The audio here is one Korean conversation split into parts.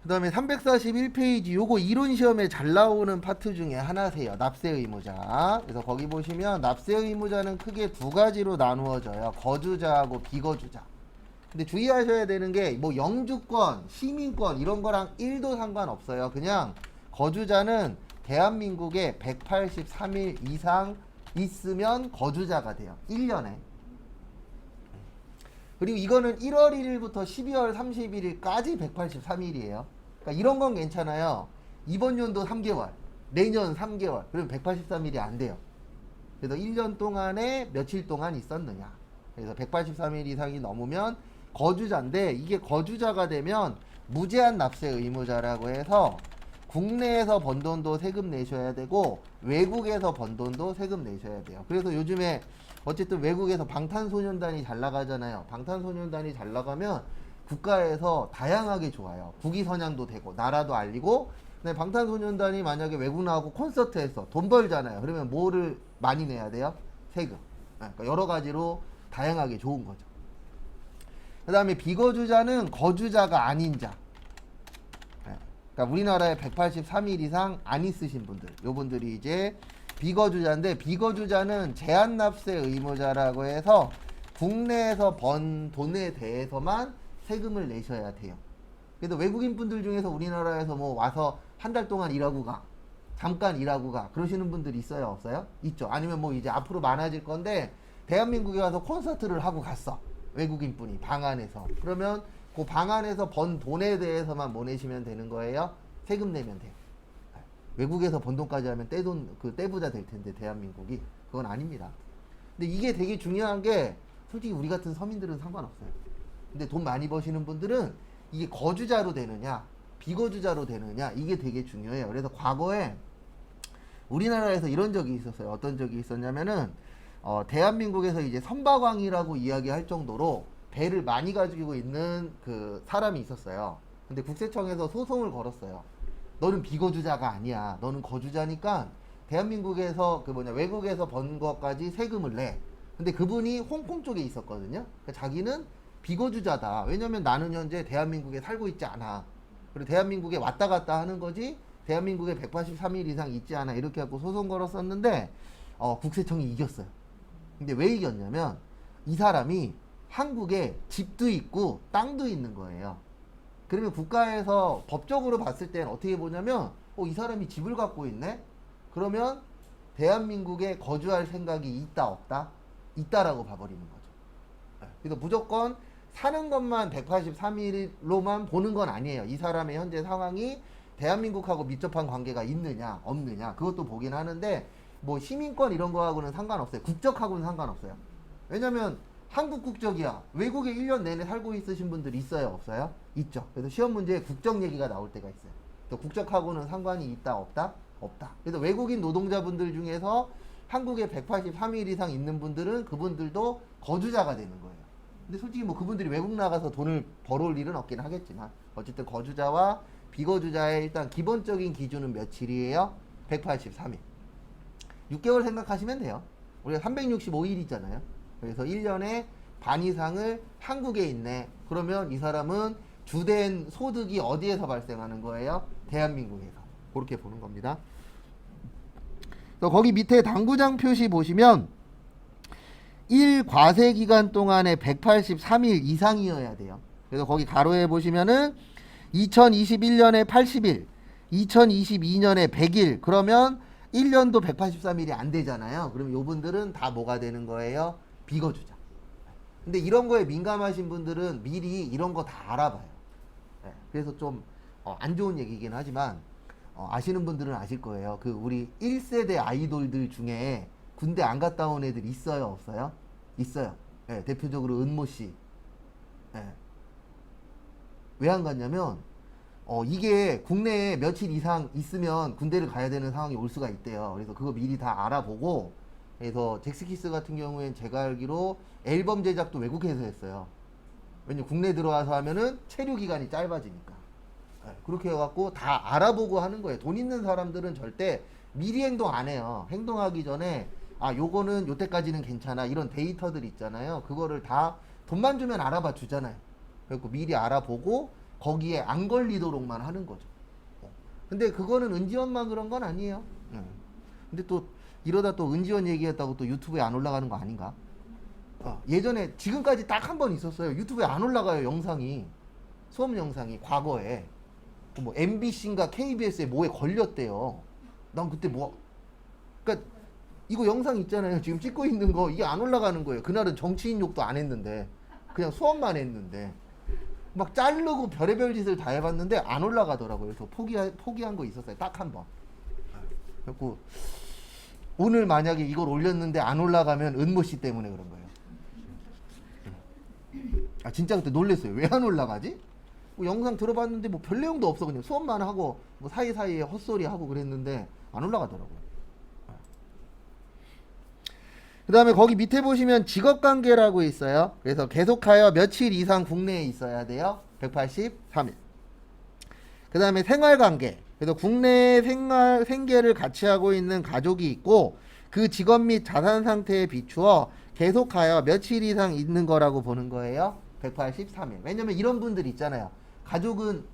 그 다음에 341페이지 요거 이론 시험에 잘 나오는 파트 중에 하나세요. 납세 의무자. 그래서 거기 보시면 납세 의무자는 크게 두 가지로 나누어져요. 거주자하고 비거주자. 근데 주의하셔야 되는 게 뭐 영주권, 시민권 이런 거랑 1도 상관없어요. 그냥 거주자는 대한민국에 183일 이상 있으면 거주자가 돼요. 1년에. 그리고 이거는 1월 1일부터 12월 31일까지 183일이에요. 그러니까 이런 건 괜찮아요. 이번 연도 3개월, 내년 3개월, 그러면 183일이 안 돼요. 그래서 1년 동안에 며칠 동안 있었느냐. 그래서 183일 이상이 넘으면 거주자인데, 이게 거주자가 되면 무제한 납세 의무자라고 해서 국내에서 번 돈도 세금 내셔야 되고 외국에서 번 돈도 세금 내셔야 돼요. 그래서 요즘에 어쨌든 외국에서 방탄소년단이 잘 나가잖아요. 방탄소년단이 잘 나가면 국가에서 다양하게 좋아요. 국위선양도 되고 나라도 알리고. 근데 방탄소년단이 만약에 외국 나가고 콘서트에서 돈 벌잖아요. 그러면 뭐를 많이 내야 돼요? 세금. 그러니까 여러 가지로 다양하게 좋은 거죠. 그 다음에 비거주자는 거주자가 아닌 자. 그러니까 우리나라에 183일 이상 안 있으신 분들, 요분들이 이제 비거주자인데, 비거주자는 제한납세 의무자라고 해서 국내에서 번 돈에 대해서만 세금을 내셔야 돼요. 그래서 외국인 분들 중에서 우리나라에서 뭐 와서 한 달 동안 일하고 가, 잠깐 일하고 가, 그러시는 분들이 있어요, 없어요? 있죠. 아니면 뭐 이제 앞으로 많아질 건데 대한민국에 와서 콘서트를 하고 갔어, 외국인 분이 방 안에서. 그러면 그 방 안에서 번 돈에 대해서만 뭐 내시면 되는 거예요? 세금 내면 돼요. 외국에서 번 돈까지 하면 떼돈, 떼부자 될 텐데 대한민국이. 그건 아닙니다. 근데 이게 되게 중요한 게, 솔직히 우리 같은 서민들은 상관없어요. 근데 돈 많이 버시는 분들은 이게 거주자로 되느냐 비거주자로 되느냐, 이게 되게 중요해요. 그래서 과거에 우리나라에서 이런 적이 있었어요. 어떤 적이 있었냐면은 대한민국에서 이제 선박왕이라고 이야기할 정도로 배를 많이 가지고 있는 그 사람이 있었어요. 근데 국세청에서 소송을 걸었어요. 너는 비거주자가 아니야. 너는 거주자니까 대한민국에서 외국에서 번 것까지 세금을 내. 근데 그분이 홍콩 쪽에 있었거든요. 그러니까 자기는 비거주자다. 왜냐면 나는 현재 대한민국에 살고 있지 않아. 그리고 대한민국에 왔다 갔다 하는 거지 대한민국에 183일 이상 있지 않아. 이렇게 하고 소송 걸었었는데 국세청이 이겼어요. 근데 왜 이겼냐면 이 사람이 한국에 집도 있고 땅도 있는 거예요. 그러면 국가에서 법적으로 봤을 때는 어떻게 보냐면 이 사람이 집을 갖고 있네? 그러면 대한민국에 거주할 생각이 있다 없다? 있다라고 봐버리는 거죠. 그래서 무조건 사는 것만 183일로만 보는 건 아니에요. 이 사람의 현재 상황이 대한민국하고 밀접한 관계가 있느냐 없느냐, 그것도 보긴 하는데 뭐 시민권 이런 거하고는 상관없어요. 국적하고는 상관없어요. 왜냐면 한국 국적이야. 외국에 1년 내내 살고 있으신 분들 있어요 없어요? 있죠. 그래서 시험 문제에 국적 얘기가 나올 때가 있어요. 또 국적하고는 상관이 있다 없다? 없다. 그래서 외국인 노동자분들 중에서 한국에 183일 이상 있는 분들은 그분들도 거주자가 되는 거예요. 근데 솔직히 뭐 그분들이 외국 나가서 돈을 벌어올 일은 없긴 하겠지만 어쨌든 거주자와 비거주자의 일단 기본적인 기준은 며칠이에요? 183일. 6개월 생각하시면 돼요. 우리가 365일 있잖아요. 그래서 1년에 반 이상을 한국에 있네. 그러면 이 사람은 주된 소득이 어디에서 발생하는 거예요? 대한민국에서. 그렇게 보는 겁니다. 그래서 거기 밑에 당구장 표시 보시면 1과세 기간 동안에 183일 이상이어야 돼요. 그래서 거기 가로에 보시면은 2021년에 80일, 2022년에 100일, 그러면 1년도 183일이 안 되잖아요. 그럼 요분들은 다 뭐가 되는 거예요? 비거주자. 근데 이런 거에 민감하신 분들은 미리 이런 거 다 알아봐요. 그래서 좀 안 좋은 얘기긴 하지만 아시는 분들은 아실 거예요. 그 우리 1세대 아이돌들 중에 군대 안 갔다 온 애들 있어요 없어요? 있어요. 대표적으로 은모 씨. 왜 안 갔냐면 이게 국내에 며칠 이상 있으면 군대를 가야 되는 상황이 올 수가 있대요. 그래서 그거 미리 다 알아보고, 그래서 잭스키스 같은 경우엔 제가 알기로 앨범 제작도 외국에서 했어요. 왜냐면 국내 들어와서 하면은 체류 기간이 짧아지니까. 그렇게 해갖고 다 알아보고 하는 거예요. 돈 있는 사람들은 절대 미리 행동 안 해요. 행동하기 전에 요거는 요때까지는 괜찮아, 이런 데이터들 있잖아요. 그거를 다 돈만 주면 알아봐 주잖아요. 그래서 미리 알아보고 거기에 안 걸리도록만 하는 거죠. 근데 그거는 은지원만 그런 건 아니에요. 근데 또 이러다 또 은지원 얘기했다고 또 유튜브에 안 올라가는 거 아닌가? 예전에 지금까지 딱 한 번 있었어요. 유튜브에 안 올라가요, 영상이. 수업 영상이 과거에 뭐 MBC인가 KBS에 뭐에 걸렸대요. 난 그때 그러니까 이거 영상 있잖아요. 지금 찍고 있는 거 이게 안 올라가는 거예요. 그날은 정치인 욕도 안 했는데 그냥 수업만 했는데 막 자르고 별의별 짓을 다 해봤는데 안 올라가더라고요. 그래서 포기한 거 있었어요. 딱 한 번. 그래서 오늘 만약에 이걸 올렸는데 안 올라가면 은모 씨 때문에 그런 거예요. 진짜 그때 놀랬어요. 왜 안 올라가지? 뭐 영상 들어봤는데 뭐 별 내용도 없어. 그냥 수업만 하고 뭐 사이사이에 헛소리 하고 그랬는데 안 올라가더라고요. 그 다음에 거기 밑에 보시면 직업관계라고 있어요. 그래서 계속하여 며칠 이상 국내에 있어야 돼요. 183일. 그 다음에 생활관계. 그래서 국내 생계를 같이 하고 있는 가족이 있고 그 직업 및 자산 상태에 비추어 계속하여 며칠 이상 있는 거라고 보는 거예요. 183일. 왜냐면 이런 분들 있잖아요. 가족은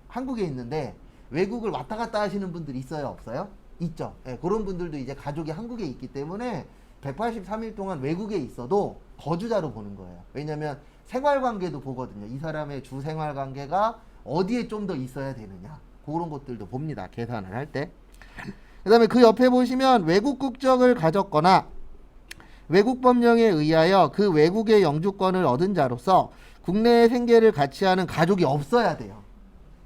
한국에 있는데 외국을 왔다 갔다 하시는 분들 있어요? 없어요? 있죠. 네, 그런 분들도 이제 가족이 한국에 있기 때문에 183일 동안 외국에 있어도 거주자로 보는 거예요. 왜냐면 생활관계도 보거든요. 이 사람의 주 생활관계가 어디에 좀 더 있어야 되느냐. 그런 것들도 봅니다. 계산을 할 때. 그 다음에 그 옆에 보시면 외국 국적을 가졌거나 외국 법령에 의하여 그 외국의 영주권을 얻은 자로서 국내의 생계를 같이 하는 가족이 없어야 돼요.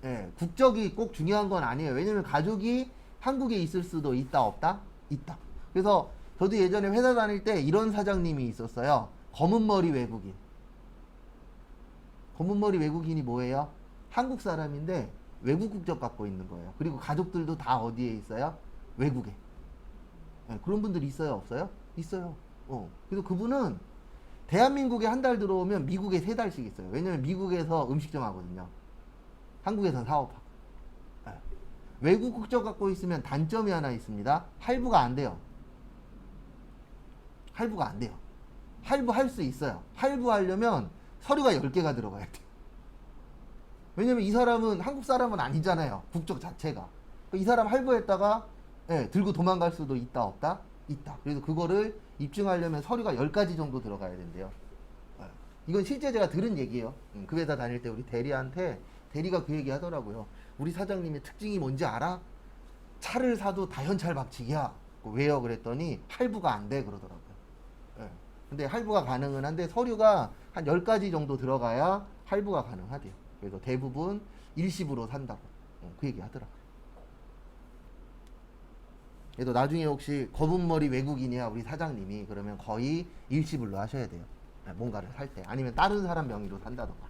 예, 국적이 꼭 중요한 건 아니에요. 왜냐면 가족이 한국에 있을 수도 있다 없다? 있다. 그래서 저도 예전에 회사 다닐 때 이런 사장님이 있었어요. 검은머리 외국인. 검은머리 외국인이 뭐예요? 한국 사람인데 외국 국적 갖고 있는 거예요. 그리고 가족들도 다 어디에 있어요? 외국에. 네, 그런 분들 있어요? 없어요? 있어요. 그래서 그분은 대한민국에 한 달 들어오면 미국에 3달씩 있어요. 왜냐면 미국에서 음식점 하거든요. 한국에선 사업하고. 네. 외국 국적 갖고 있으면 단점이 하나 있습니다. 할부가 안 돼요. 할부가 안 돼요. 할부할 수 있어요. 할부하려면 서류가 10개가 들어가야 돼요. 왜냐면 이 사람은 한국 사람은 아니잖아요. 국적 자체가. 이 사람 할부했다가 들고 도망갈 수도 있다 없다? 있다. 그래서 그거를 입증하려면 서류가 10가지 정도 들어가야 된대요. 이건 실제 제가 들은 얘기예요. 그 회사 다닐 때 우리 대리한테 대리가 그 얘기 하더라고요. 우리 사장님의 특징이 뭔지 알아? 차를 사도 다현찰 박치기야. 왜요? 그랬더니 할부가 안 돼 그러더라고요. 근데 할부가 가능은 한데 서류가 한 10가지 정도 들어가야 할부가 가능하대요. 그래서 대부분 일시불로 산다고 그 얘기 하더라고요. 그래도 나중에 혹시 검은머리 외국인이야 우리 사장님이 그러면 거의 일시불로 하셔야 돼요. 뭔가를 살 때. 아니면 다른 사람 명의로 산다던가.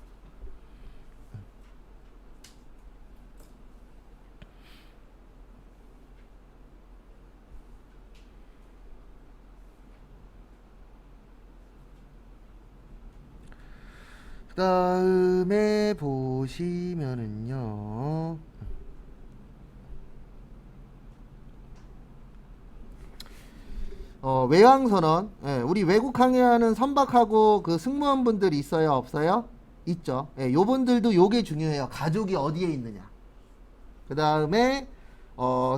그 다음에 보시면은요. 외항선언. 우리 외국 항해하는 선박하고 그 승무원분들 있어요? 없어요? 있죠. 요분들도 요게 중요해요. 가족이 어디에 있느냐. 그 다음에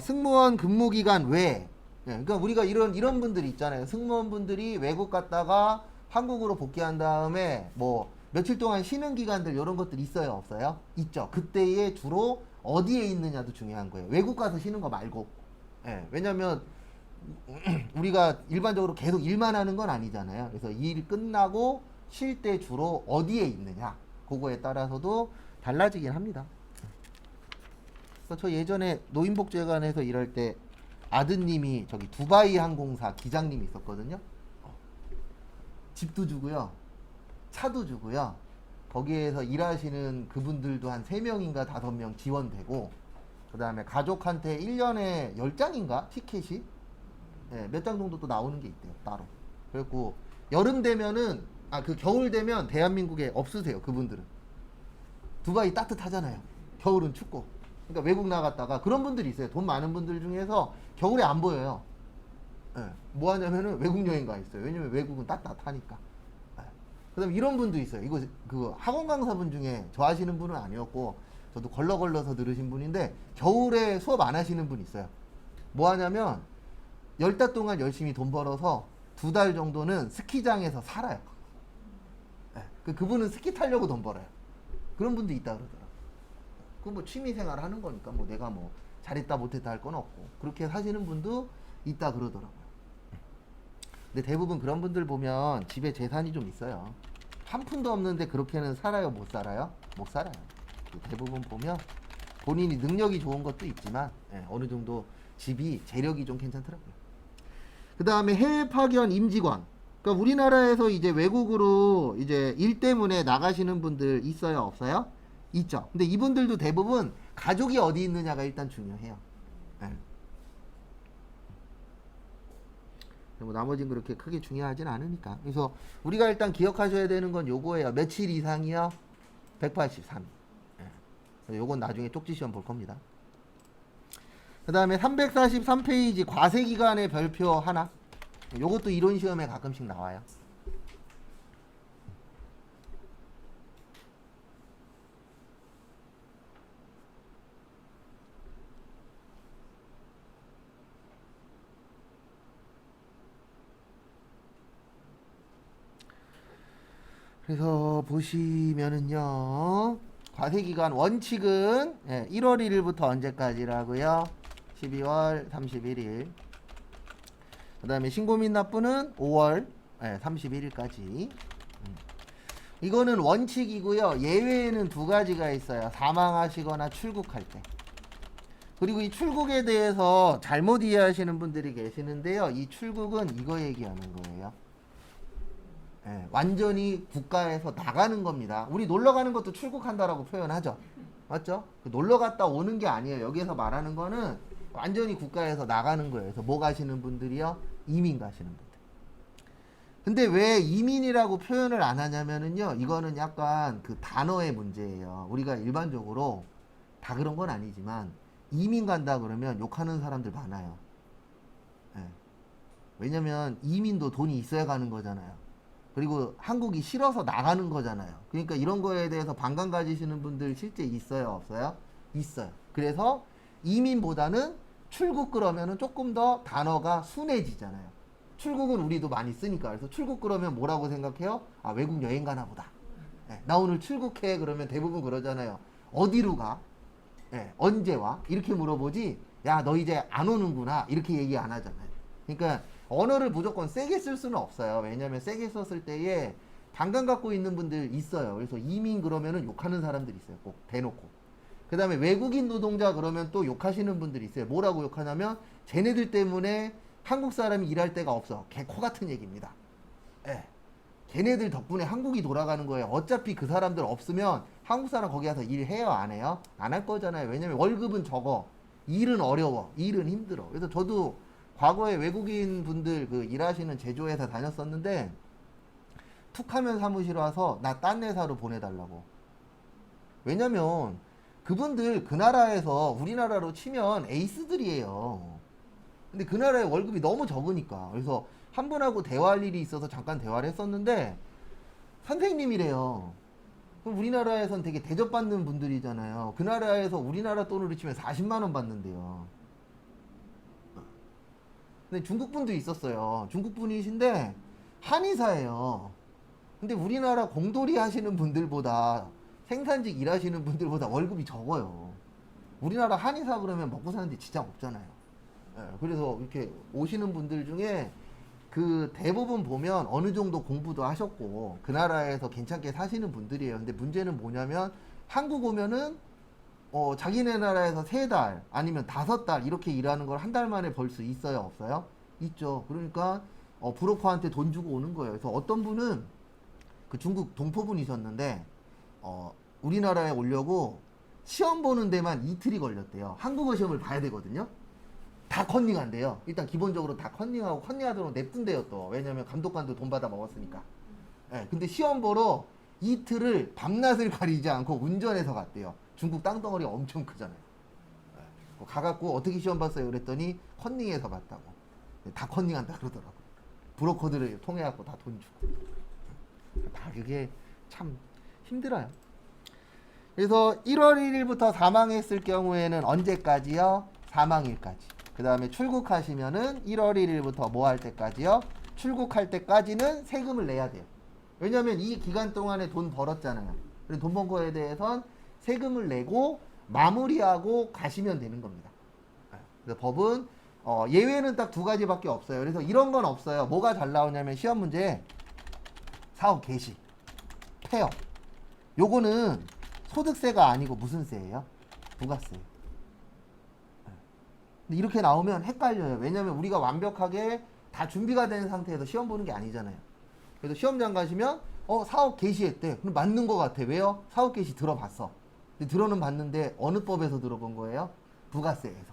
승무원 근무기간 외에. 그러니까 우리가 이런 분들이 있잖아요. 승무원분들이 외국 갔다가 한국으로 복귀한 다음에 뭐 며칠 동안 쉬는 기간들 이런 것들 있어요? 없어요? 있죠. 그때에 주로 어디에 있느냐도 중요한 거예요. 외국 가서 쉬는 거 말고. 왜냐면 우리가 일반적으로 계속 일만 하는 건 아니잖아요. 그래서 일 끝나고 쉴 때 주로 어디에 있느냐 그거에 따라서도 달라지긴 합니다. 저 예전에 노인복지관에서 일할 때 아드님이 저기 두바이 항공사 기장님이 있었거든요. 집도 주고요. 차도 주고요. 거기에서 일하시는 그분들도 한 3명인가 5명 지원되고 그 다음에 가족한테 1년에 10장인가 티켓이 몇 장 정도 또 나오는 게 있대요. 따로. 그래갖고 여름 되면은 그 겨울 되면 대한민국에 없으세요. 그분들은. 두바이 따뜻하잖아요. 겨울은 춥고. 그러니까 외국 나갔다가 그런 분들이 있어요. 돈 많은 분들 중에서 겨울에 안 보여요. 뭐 하냐면은 외국 여행 가 있어요. 왜냐면 외국은 따뜻하니까. 그다음에 이런 분도 있어요. 이거 그 학원 강사분 중에 저 하시는 분은 아니었고 저도 걸러서 들으신 분인데 겨울에 수업 안 하시는 분 있어요. 뭐 하냐면 10달 동안 열심히 돈 벌어서 2달 정도는 스키장에서 살아요. 네. 그분은 스키 타려고 돈 벌어요. 그런 분도 있다 그러더라고요. 그 뭐 취미생활 하는 거니까 뭐 내가 뭐 잘했다 못했다 할 건 없고 그렇게 사시는 분도 있다 그러더라고요. 근데 대부분 그런 분들 보면 집에 재산이 좀 있어요. 한 푼도 없는데 그렇게는 살아요? 못 살아요? 못 살아요. 대부분 보면 본인이 능력이 좋은 것도 있지만 어느 정도 집이 재력이 좀 괜찮더라고요. 그 다음에 해외 파견 임직원. 그러니까 우리나라에서 이제 외국으로 이제 일 때문에 나가시는 분들 있어요? 없어요? 있죠. 근데 이분들도 대부분 가족이 어디 있느냐가 일단 중요해요. 네. 뭐 나머지는 그렇게 크게 중요하진 않으니까. 그래서 우리가 일단 기억하셔야 되는 건 요거예요. 며칠 이상이요? 183일. 네. 요건 나중에 쪽지 시험 볼 겁니다. 그 다음에 343페이지 과세기간의 별표 하나. 요것도 이론 시험에 가끔씩 나와요. 그래서 보시면은요. 과세기간 원칙은 1월 1일부터 언제까지라고요? 12월 31일. 그 다음에 신고 및 납부는 5월 31일까지. 이거는 원칙이고요. 예외에는 두 가지가 있어요. 사망하시거나 출국할 때. 그리고 이 출국에 대해서 잘못 이해하시는 분들이 계시는데요. 이 출국은 이거 얘기하는 거예요. 완전히 국가에서 나가는 겁니다. 우리 놀러 가는 것도 출국한다라고 표현하죠. 맞죠? 놀러 갔다 오는 게 아니에요. 여기에서 말하는 거는 완전히 국가에서 나가는 거예요. 그래서 뭐 가시는 분들이요? 이민 가시는 분들. 근데 왜 이민이라고 표현을 안 하냐면은요. 이거는 약간 그 단어의 문제예요. 우리가 일반적으로 다 그런 건 아니지만 이민 간다 그러면 욕하는 사람들 많아요. 왜냐면 이민도 돈이 있어야 가는 거잖아요. 그리고 한국이 싫어서 나가는 거잖아요. 그러니까 이런 거에 대해서 반감 가지시는 분들 실제 있어요? 없어요? 있어요. 그래서 이민보다는 출국 그러면은 조금 더 단어가 순해지잖아요. 출국은 우리도 많이 쓰니까. 그래서 출국 그러면 뭐라고 생각해요? 아, 외국 여행 가나 보다. 나 오늘 출국해. 그러면 대부분 그러잖아요. 어디로 가? 언제 와? 이렇게 물어보지. 야, 너 이제 안 오는구나. 이렇게 얘기 안 하잖아요. 그러니까 언어를 무조건 세게 쓸 수는 없어요. 왜냐면 세게 썼을 때에 반감 갖고 있는 분들 있어요. 그래서 이민 그러면은 욕하는 사람들이 있어요. 꼭 대놓고. 그 다음에 외국인 노동자 그러면 또 욕하시는 분들이 있어요. 뭐라고 욕하냐면 쟤네들 때문에 한국 사람이 일할 데가 없어. 개코 같은 얘기입니다. 걔네들 덕분에 한국이 돌아가는 거예요. 어차피 그 사람들 없으면 한국 사람 거기 가서 일해요? 안 해요? 안 할 거잖아요. 왜냐면 월급은 적어. 일은 어려워. 일은 힘들어. 그래서 저도 과거에 외국인 분들 그 일하시는 제조회사 다녔었는데 툭 하면 사무실 와서 나 딴 회사로 보내달라고. 왜냐면 그분들 그 나라에서 우리나라로 치면 에이스들이에요. 근데 그 나라의 월급이 너무 적으니까. 그래서 한 분하고 대화할 일이 있어서 잠깐 대화를 했었는데 선생님이래요. 그럼 우리나라에선 되게 대접받는 분들이잖아요. 그 나라에서 우리나라 돈으로 치면 40만 원 받는데요. 근데 중국 분도 있었어요. 중국 분이신데 한의사예요. 근데 우리나라 공돌이 하시는 분들보다 생산직 일하시는 분들보다 월급이 적어요. 우리나라 한의사 그러면 먹고 사는데 지장 없잖아요. 그래서 이렇게 오시는 분들 중에 그 대부분 보면 어느 정도 공부도 하셨고 그 나라에서 괜찮게 사시는 분들이에요. 근데 문제는 뭐냐면 한국 오면은 자기네 나라에서 3달 아니면 5달 이렇게 일하는 걸 한 달 만에 벌 수 있어요? 없어요? 있죠. 그러니까 브로커한테 돈 주고 오는 거예요. 그래서 어떤 분은 그 중국 동포분이셨는데 우리나라에 오려고 시험 보는 데만 이틀이 걸렸대요. 한국어 시험을 봐야 되거든요. 다 컨닝한대요. 일단 기본적으로 다 컨닝하고 컨닝하도록 냅둔대요 또. 왜냐면 감독관도 돈 받아 먹었으니까. 근데 시험 보러 이틀을 밤낮을 가리지 않고 운전해서 갔대요. 중국 땅덩어리가 엄청 크잖아요. 가갖고 어떻게 시험 봤어요? 그랬더니 컨닝해서 봤다고. 다 컨닝한다 그러더라고. 브로커들을 통해갖고 다 돈 주고. 다 그게 참 힘들어요. 그래서 1월 1일부터 사망했을 경우에는 언제까지요? 사망일까지. 그 다음에 출국하시면은 1월 1일부터 뭐 할 때까지요? 출국할 때까지는 세금을 내야 돼요. 왜냐면 이 기간 동안에 돈 벌었잖아요. 그래서 돈 번 거에 대해선 세금을 내고 마무리하고 가시면 되는 겁니다. 그래서 법은 예외는 딱 두 가지밖에 없어요. 그래서 이런 건 없어요. 뭐가 잘 나오냐면 시험 문제 사업 개시, 폐업. 요거는 소득세가 아니고 무슨 세예요? 부가세. 근데 이렇게 나오면 헷갈려요. 왜냐면 우리가 완벽하게 다 준비가 된 상태에서 시험 보는 게 아니잖아요. 그래서 시험장 가시면 사업 개시했대. 그럼 맞는 것 같아. 왜요? 사업 개시 들어봤어. 근데 들어는 봤는데 어느 법에서 들어본 거예요? 부가세에서.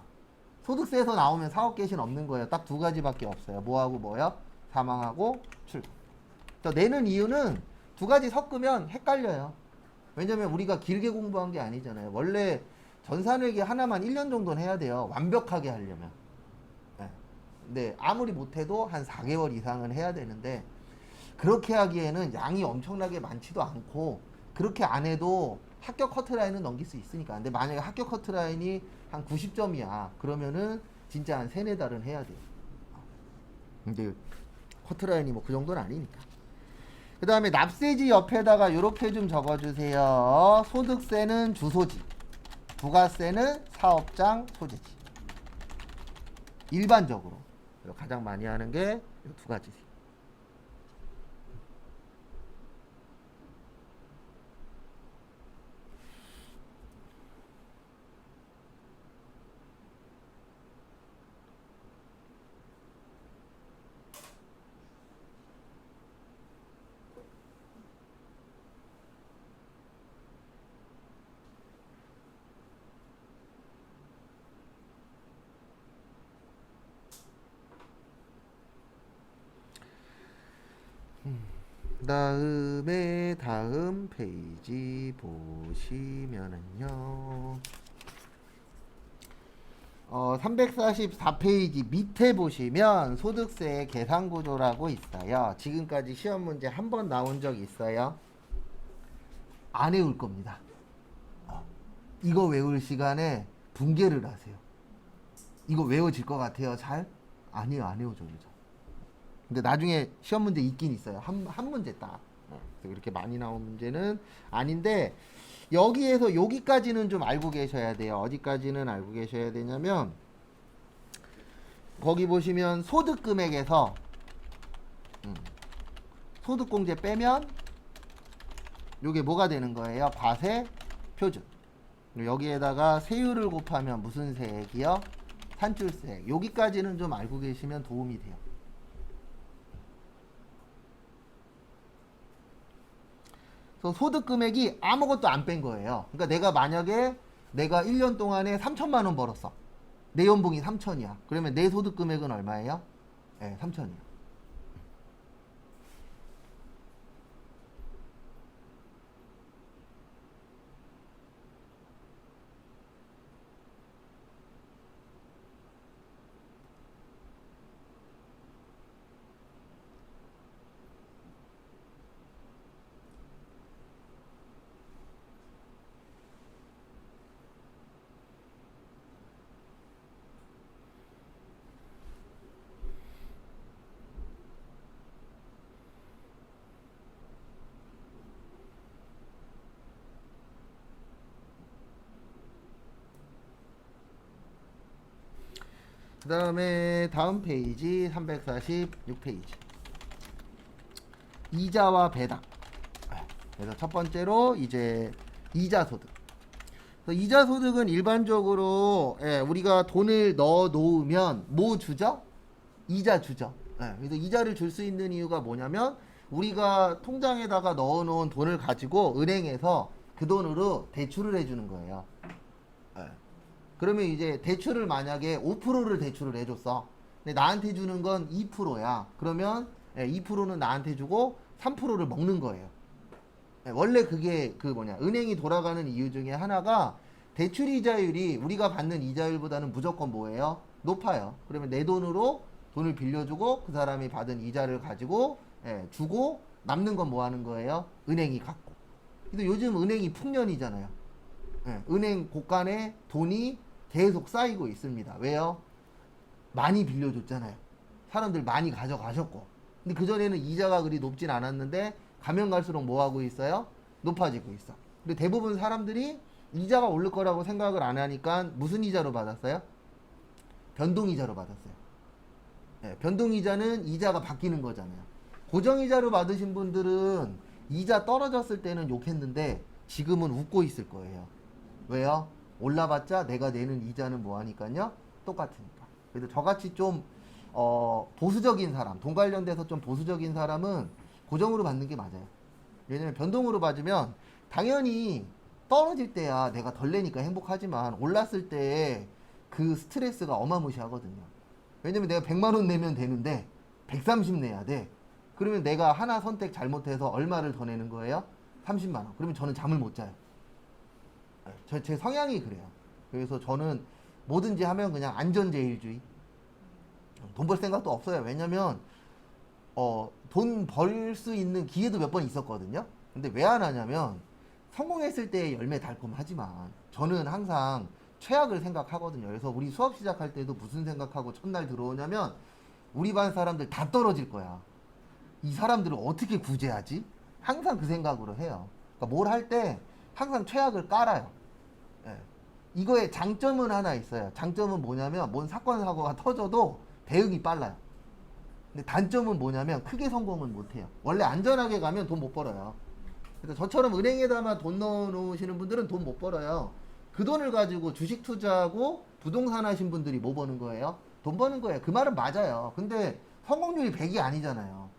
소득세에서 나오면 사업 개시는 없는 거예요. 딱 두 가지밖에 없어요. 뭐하고 뭐요? 사망하고 출국. 내는 이유는 두 가지 섞으면 헷갈려요. 왜냐면 우리가 길게 공부한 게 아니잖아요. 원래 전산회계 하나만 1년 정도는 해야 돼요. 완벽하게 하려면. 네. 근데 아무리 못해도 한 4개월 이상은 해야 되는데 그렇게 하기에는 양이 엄청나게 많지도 않고 그렇게 안 해도 합격 커트라인은 넘길 수 있으니까. 근데 만약에 합격 커트라인이 한 90점이야. 그러면은 진짜 한 3, 4달은 해야 돼요. 근데 커트라인이 뭐 그 정도는 아니니까. 그 다음에 납세지 옆에다가 이렇게 좀 적어주세요. 소득세는 주소지, 부가세는 사업장 소재지. 일반적으로 가장 많이 하는 게 이 두 가지. 다음에 다음 페이지 보시면은요 344페이지 밑에 보시면 소득세 계산구조라고 있어요. 지금까지 시험 문제 한 번 나온 적 있어요? 안 외울 겁니다. 이거 외울 시간에 붕괴를 하세요. 이거 외워질 것 같아요? 잘? 아니요, 안 외워져요. 근데 나중에 시험 문제 있긴 있어요. 한 문제 딱. 그렇게 많이 나온 문제는 아닌데 여기에서 여기까지는 좀 알고 계셔야 돼요. 어디까지는 알고 계셔야 되냐면 거기 보시면 소득금액에서 소득공제 빼면 요게 뭐가 되는 거예요? 과세 표준. 여기에다가 세율을 곱하면 무슨 세액이요? 산출세액. 여기까지는 좀 알고 계시면 도움이 돼요. 그래서 소득 금액이 아무것도 안 뺀 거예요. 그러니까 내가 만약에 내가 1년 동안에 3천만 원 벌었어. 내 연봉이 3천이야. 그러면 내 소득 금액은 얼마예요? 네, 3천이요. 그 다음에 다음 페이지 346페이지 이자와 배당. 그래서 첫 번째로 이제 이자 소득. 그래서 이자 소득은 일반적으로 우리가 돈을 넣어 놓으면 뭐 주죠? 이자 주죠. 그래서 이자를 줄 수 있는 이유가 뭐냐면 우리가 통장에다가 넣어 놓은 돈을 가지고 은행에서 그 돈으로 대출을 해주는 거예요. 그러면 이제 대출을 만약에 5%를 대출을 해줬어. 근데 나한테 주는 건 2%야. 그러면 2%는 나한테 주고 3%를 먹는 거예요. 원래 그게 은행이 돌아가는 이유 중에 하나가 대출 이자율이 우리가 받는 이자율보다는 무조건 뭐예요? 높아요. 그러면 내 돈으로 돈을 빌려주고 그 사람이 받은 이자를 가지고 주고 남는 건 뭐 하는 거예요? 은행이 갚고. 근데 요즘 은행이 풍년이잖아요. 예, 은행 곳간에 돈이 계속 쌓이고 있습니다. 왜요? 많이 빌려줬잖아요. 사람들 많이 가져가셨고. 근데 그전에는 이자가 그리 높진 않았는데 가면 갈수록 뭐 하고 있어요? 높아지고 있어. 근데 대부분 사람들이 이자가 오를 거라고 생각을 안 하니까 무슨 이자로 받았어요? 변동이자로 받았어요. 예, 변동이자는 이자가 바뀌는 거잖아요. 고정이자로 받으신 분들은 이자 떨어졌을 때는 욕했는데 지금은 웃고 있을 거예요. 왜요? 올라봤자 내가 내는 이자는 뭐 하니까요? 똑같으니까. 그래서 저같이 좀 보수적인 사람, 돈 관련돼서 좀 보수적인 사람은 고정으로 받는 게 맞아요. 왜냐면 변동으로 받으면 당연히 떨어질 때야 내가 덜 내니까 행복하지만 올랐을 때 그 스트레스가 어마무시하거든요. 왜냐면 내가 100만 원 내면 되는데 130 내야 돼. 그러면 내가 하나 선택 잘못해서 얼마를 더 내는 거예요? 30만 원. 그러면 저는 잠을 못 자요. 제 성향이 그래요. 그래서 저는 뭐든지 하면 그냥 안전제일주의. 돈 벌 생각도 없어요. 왜냐면 돈 벌 수 있는 기회도 몇 번 있었거든요. 근데 왜 안 하냐면 성공했을 때 열매 달콤하지만 저는 항상 최악을 생각하거든요. 그래서 우리 수업 시작할 때도 무슨 생각하고 첫날 들어오냐면 우리 반 사람들 다 떨어질 거야. 이 사람들을 어떻게 구제하지? 항상 그 생각으로 해요. 그러니까 뭘 할 때 항상 최악을 깔아요. 예. 이거의 장점은 하나 있어요. 장점은 뭐냐면 뭔 사건 사고가 터져도 대응이 빨라요. 근데 단점은 뭐냐면 크게 성공은 못해요. 원래 안전하게 가면 돈 못 벌어요. 그래서 저처럼 은행에다만 돈 넣어 놓으시는 분들은 돈 못 벌어요. 그 돈을 가지고 주식 투자하고 부동산 하신 분들이 뭐 버는 거예요? 돈 버는 거예요. 그 말은 맞아요. 근데 성공률이 100이 아니잖아요.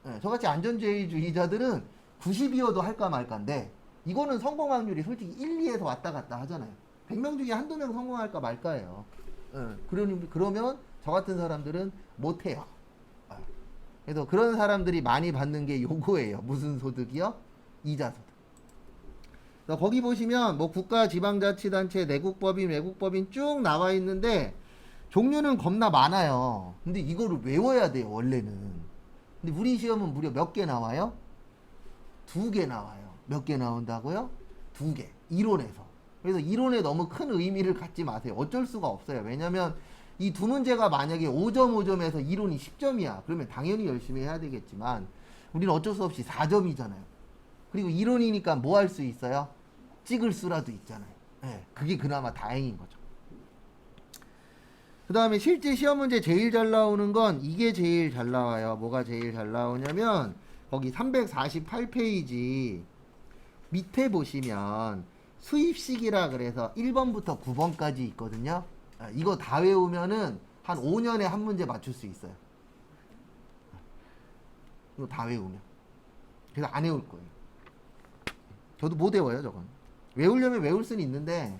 예, 저같이 안전제일주의자들은 90이어도 할까 말까인데 이거는 성공 확률이 솔직히 1, 2에서 왔다 갔다 하잖아요. 100명 중에 한두 명 성공할까 말까예요. 예, 그러면 저 같은 사람들은 못해요. 예. 그래서 그런 사람들이 많이 받는 게 요거예요. 무슨 소득이요? 이자 소득. 거기 보시면 뭐 국가, 지방자치단체, 내국법인, 외국법인 쭉 나와 있는데 종류는 겁나 많아요. 근데 이거를 외워야 돼요, 원래는. 근데 우리 시험은 무려 몇 개 나와요? 2개 나와요. 몇 개 나온다고요? 2개. 이론에서. 그래서 이론에 너무 큰 의미를 갖지 마세요. 어쩔 수가 없어요. 왜냐면 이 두 문제가 만약에 5점 5점에서 이론이 10점이야. 그러면 당연히 열심히 해야 되겠지만 우리는 어쩔 수 없이 4점이잖아요. 그리고 이론이니까 뭐 할 수 있어요? 찍을 수라도 있잖아요. 네, 그게 그나마 다행인 거죠. 그 다음에 실제 시험 문제 제일 잘 나오는 건 이게 제일 잘 나와요. 뭐가 제일 잘 나오냐면 거기 348페이지 밑에 보시면 수입식이라 그래서 1번부터 9번까지 있거든요. 이거 다 외우면은 한 5년에 한 문제 맞출 수 있어요. 이거 다 외우면. 그래서 안 외울 거예요. 저도 못 외워요, 저건. 외우려면 외울 수는 있는데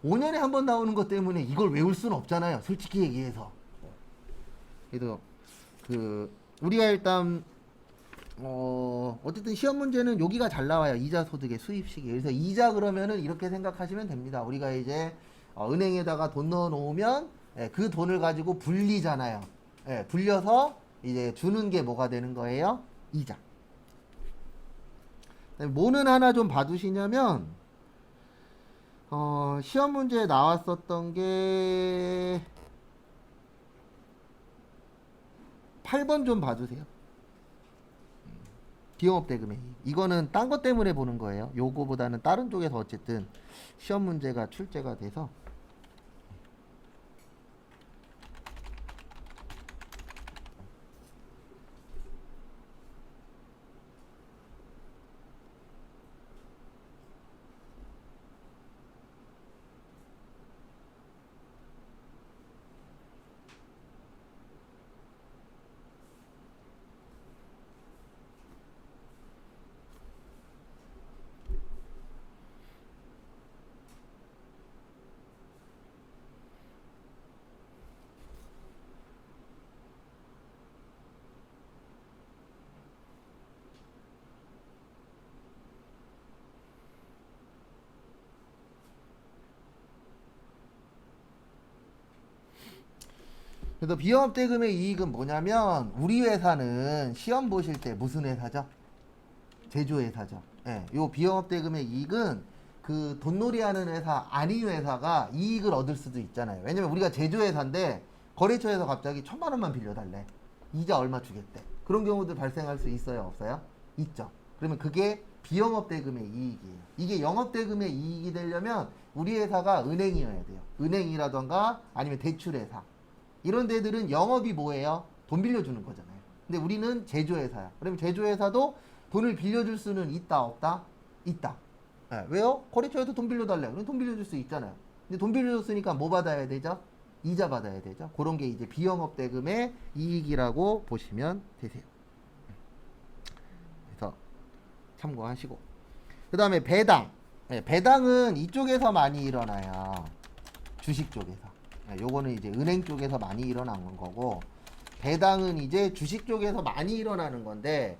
5년에 한 번 나오는 것 때문에 이걸 외울 수는 없잖아요. 솔직히 얘기해서. 그래도 우리가 일단 어쨌든 시험 문제는 여기가 잘 나와요. 이자 소득의 수입식이. 그래서 이자 그러면은 이렇게 생각하시면 됩니다. 우리가 이제 은행에다가 돈 넣어 놓으면 그 돈을 가지고 불리잖아요. 불려서 이제 주는 게 뭐가 되는 거예요? 이자. 뭐는 하나 좀 봐두시냐면 시험 문제에 나왔었던 게 8번 좀 봐주세요. 기업업 대금액. 이거는 딴 것 때문에 보는 거예요. 요거보다는 다른 쪽에서 어쨌든 시험 문제가 출제가 돼서. 그래서 비영업 대금의 이익은 뭐냐면 우리 회사는 시험 보실 때 무슨 회사죠? 제조회사죠. 예, 요 비영업 대금의 이익은 그 돈놀이 하는 회사 아닌 회사가 이익을 얻을 수도 있잖아요. 왜냐면 우리가 제조회사인데 거래처에서 갑자기 1,000만 원만 빌려달래. 이자 얼마 주겠대. 그런 경우도 발생할 수 있어요, 없어요? 있죠. 그러면 그게 비영업 대금의 이익이에요. 이게 영업 대금의 이익이 되려면 우리 회사가 은행이어야 돼요. 은행이라던가 아니면 대출회사. 이런 데들은 영업이 뭐예요? 돈 빌려주는 거잖아요. 근데 우리는 제조회사야. 그러면 제조회사도 돈을 빌려줄 수는 있다, 없다? 있다. 네, 왜요? 거래처에서 돈 빌려달래. 그럼 돈 빌려줄 수 있잖아요. 근데 돈 빌려줬으니까 뭐 받아야 되죠? 이자 받아야 되죠. 그런 게 이제 비영업 대금의 이익이라고 보시면 되세요. 그래서 참고하시고. 그 다음에 배당. 네, 배당은 이쪽에서 많이 일어나요. 주식 쪽에서. 네, 요거는 이제 은행 쪽에서 많이 일어나는 거고, 배당은 이제 주식 쪽에서 많이 일어나는 건데,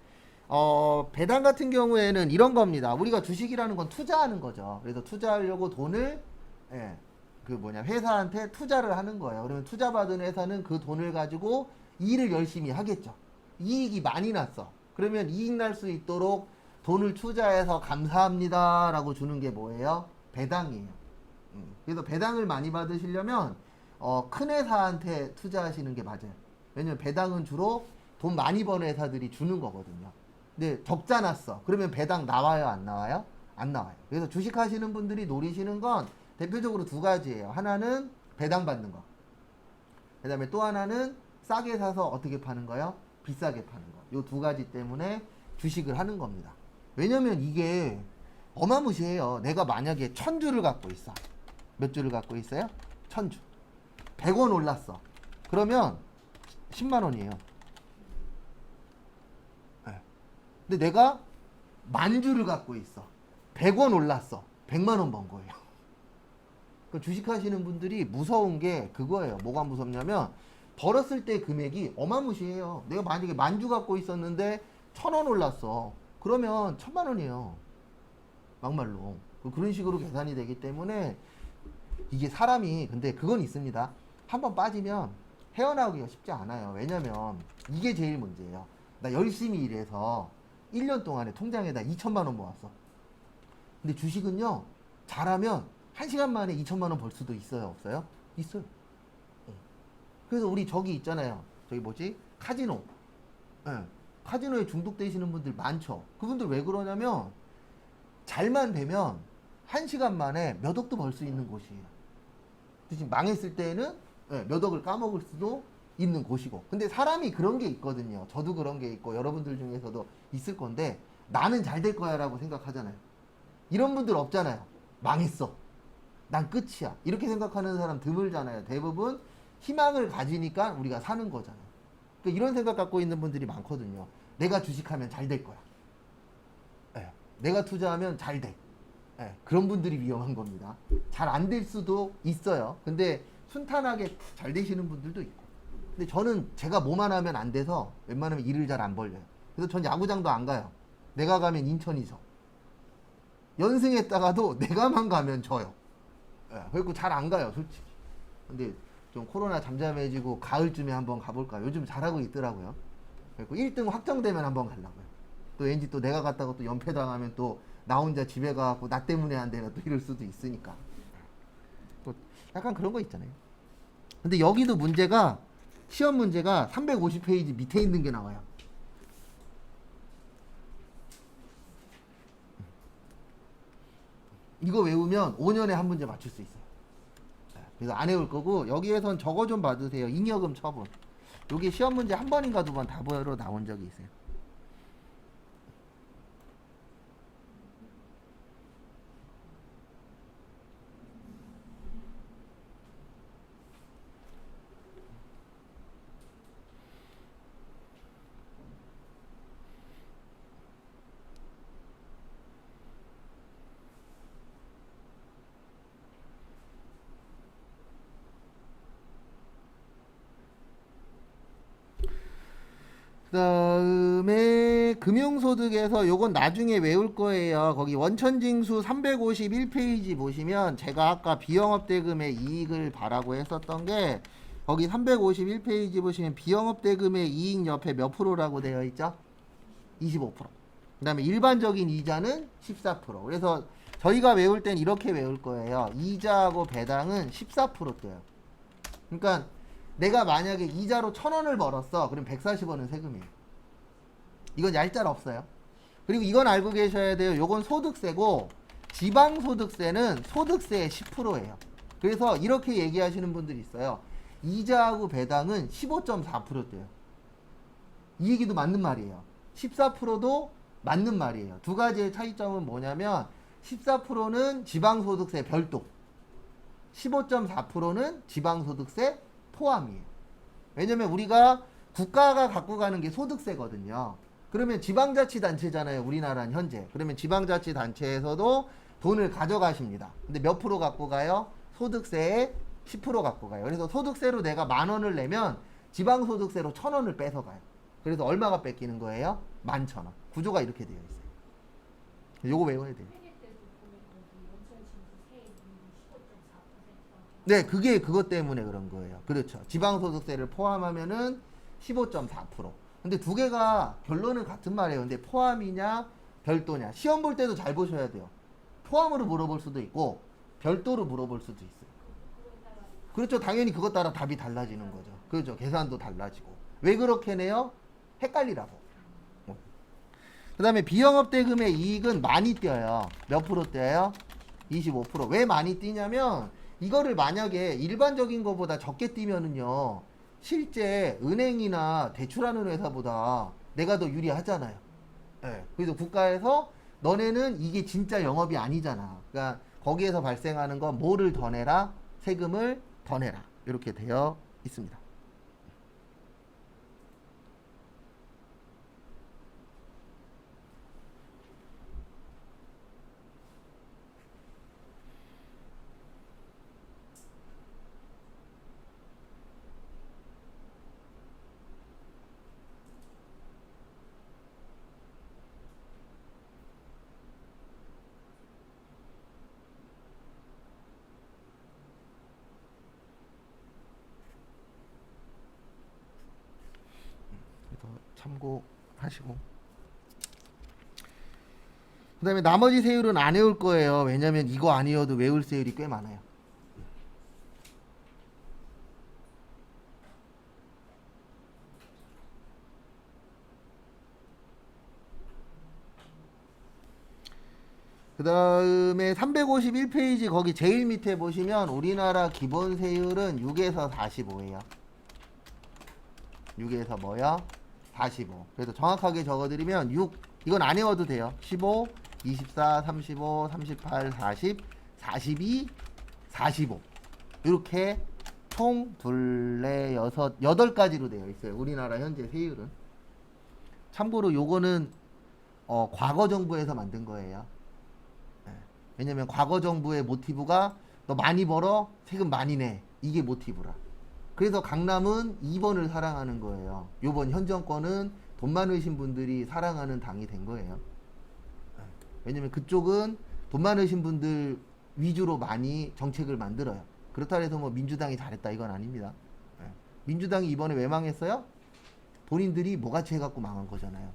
배당 같은 경우에는 이런 겁니다. 우리가 주식이라는 건 투자하는 거죠. 그래서 투자하려고 돈을, 예, 회사한테 투자를 하는 거예요. 그러면 투자받은 회사는 그 돈을 가지고 일을 열심히 하겠죠. 이익이 많이 났어. 그러면 이익 날 수 있도록 돈을 투자해서 감사합니다 라고 주는 게 뭐예요? 배당이에요. 그래서 배당을 많이 받으시려면 큰 회사한테 투자하시는 게 맞아요. 왜냐면 배당은 주로 돈 많이 버는 회사들이 주는 거거든요. 근데 적자 났어. 그러면 배당 나와요, 안 나와요? 안 나와요. 그래서 주식 하시는 분들이 노리시는 건 대표적으로 두 가지예요. 하나는 배당 받는 거. 그 다음에 또 하나는 싸게 사서 어떻게 파는 거요? 비싸게 파는 거. 요 두 가지 때문에 주식을 하는 겁니다. 왜냐면 이게 어마무시해요. 내가 만약에 1,000주를 갖고 있어. 몇 주를 갖고 있어요? 1,000주. 100원 올랐어. 그러면 10만 원이에요. 네. 근데 내가 10,000주를 갖고 있어. 100원 올랐어. 100만 원 번 거예요. 주식 하시는 분들이 무서운 게 그거예요. 뭐가 무섭냐면 벌었을 때 금액이 어마무시해요. 내가 만약에 10,000주 갖고 있었는데 1,000원 올랐어. 그러면 1,000만 원이에요. 막말로. 그런 식으로 계산이 되기 때문에 이게 사람이 근데 그건 있습니다. 한번 빠지면 헤어나오기가 쉽지 않아요. 왜냐면 이게 제일 문제예요. 나 열심히 일해서 1년 동안에 통장에다 2,000만 원 모았어. 근데 주식은요. 잘하면 1시간 만에 2,000만 원 벌 수도 있어요, 없어요? 있어요. 그래서 우리 저기 있잖아요. 저기 뭐지? 카지노. 네. 카지노에 중독되시는 분들 많죠. 그분들 왜 그러냐면 잘만 되면 1시간 만에 몇 억도 벌 수 있는 곳이에요. 지금 망했을 때는 몇 억을 까먹을 수도 있는 곳이고. 근데 사람이 그런 게 있거든요. 저도 그런 게 있고 여러분들 중에서도 있을 건데 나는 잘 될 거야 라고 생각하잖아요. 이런 분들 없잖아요. 망했어. 난 끝이야. 이렇게 생각하는 사람 드물잖아요. 대부분 희망을 가지니까 우리가 사는 거잖아요. 그러니까 이런 생각 갖고 있는 분들이 많거든요. 내가 주식하면 잘 될 거야. 네. 내가 투자하면 잘 돼. 네. 그런 분들이 위험한 겁니다. 잘 안 될 수도 있어요. 근데 순탄하게 잘 되시는 분들도 있고. 근데 저는 제가 뭐만 하면 안 돼서 웬만하면 일을 잘 안 벌려요. 그래서 전 야구장도 안 가요. 내가 가면 인천이 져. 연승했다가도 내가만 가면 져요. 그리고 잘 안 가요, 솔직히. 근데 좀 코로나 잠잠해지고 가을쯤에 한번 가볼까. 요즘 잘하고 있더라고요. 그리고 1등 확정되면 한번 가려고요. 또 왠지 또 내가 갔다가 또 연패당하면 또 나 혼자 집에 가고 나 때문에 안 되나 또 이럴 수도 있으니까. 또 약간 그런 거 있잖아요. 근데 여기도 문제가 시험 문제가 350페이지 밑에 있는 게 나와요. 이거 외우면 5년에 한 문제 맞출 수 있어요. 그래서 안 외울 거고 여기에선 저거 좀 봐주세요. 잉여금 처분. 여기 시험 문제 한 번인가 두 번 답으로 나온 적이 있어요. 그다음에 금융소득에서 요건 나중에 외울 거예요. 거기 원천징수 351페이지 보시면 제가 아까 비영업대금의 이익을 바라고 했었던 게 거기 351페이지 보시면 비영업 대금의 이익 옆에 몇 프로라고 되어 있죠? 25%. 그 다음에 일반적인 이자는 14%. 그래서 저희가 외울 땐 이렇게 외울 거예요. 이자하고 배당은 14% 돼요. 그러니까 내가 만약에 이자로 1,000원을 벌었어. 그럼 140원은 세금이에요. 이건 얄짤 없어요. 그리고 이건 알고 계셔야 돼요. 요건 소득세고 지방소득세는 소득세의 10%예요. 그래서 이렇게 얘기하시는 분들이 있어요. 이자하고 배당은 15.4%대요. 이 얘기도 맞는 말이에요. 14%도 맞는 말이에요. 두 가지의 차이점은 뭐냐면 14%는 지방소득세 별도, 15.4%는 지방소득세 포함이에요. 왜냐면 우리가 국가가 갖고 가는 게 소득세거든요. 그러면 지방자치단체잖아요. 우리나라는 현재. 그러면 지방자치단체에서도 돈을 가져가십니다. 근데 몇 프로 갖고 가요? 소득세의 10% 갖고 가요. 그래서 소득세로 내가 10,000원을 내면 지방소득세로 1,000원을 뺏어가요. 그래서 얼마가 뺏기는 거예요? 11,000원. 구조가 이렇게 되어 있어요. 요거 외워야 돼요. 네, 그게 그것 때문에 그런 거예요. 그렇죠. 지방소득세를 포함하면은 15.4%. 근데 두 개가 결론은 같은 말이에요. 근데 포함이냐, 별도냐. 시험 볼 때도 잘 보셔야 돼요. 포함으로 물어볼 수도 있고, 별도로 물어볼 수도 있어요. 그렇죠. 당연히 그것 따라 답이 달라지는 거죠. 그렇죠. 계산도 달라지고. 왜 그렇게 내요? 헷갈리라고. 그 다음에 비영업 대금의 이익은 많이 뛰어요. 몇 프로 뛰어요? 25%. 왜 많이 뛰냐면 이거를 만약에 일반적인 것보다 적게 뛰면은요, 실제 은행이나 대출하는 회사보다 내가 더 유리하잖아요. 네. 그래서 국가에서 너네는 이게 진짜 영업이 아니잖아. 그러니까 거기에서 발생하는 건 뭐를 더 내라? 세금을 더 내라. 이렇게 되어 있습니다. 그래서 참고하시고. 그 다음에 나머지 세율은 안 외울 거예요. 왜냐면 이거 아니어도 외울 세율이 꽤 많아요. 그 다음에 351페이지 거기 제일 밑에 보시면 우리나라 기본 세율은 6에서 45예요. 6에서 뭐야? 45. 그래서 정확하게 적어드리면 6, 이건 안 외워도 돼요. 15, 24, 35, 38, 40, 42, 45. 이렇게 총 둘, 넷, 여섯, 8가지로 되어 있어요. 우리나라 현재 세율은. 참고로 요거는 과거 정부에서 만든 거예요. 왜냐면 과거 정부의 모티브가 너 많이 벌어 세금 많이 내, 이게 모티브라. 그래서 강남은 2번을 사랑하는 거예요. 요번 현 정권은 돈 많으신 분들이 사랑하는 당이 된 거예요. 왜냐면 그쪽은 돈 많으신 분들 위주로 많이 정책을 만들어요. 그렇다 해서 뭐 민주당이 잘했다 이건 아닙니다. 민주당이 이번에 왜 망했어요? 본인들이 뭐같이 해갖고 망한 거잖아요.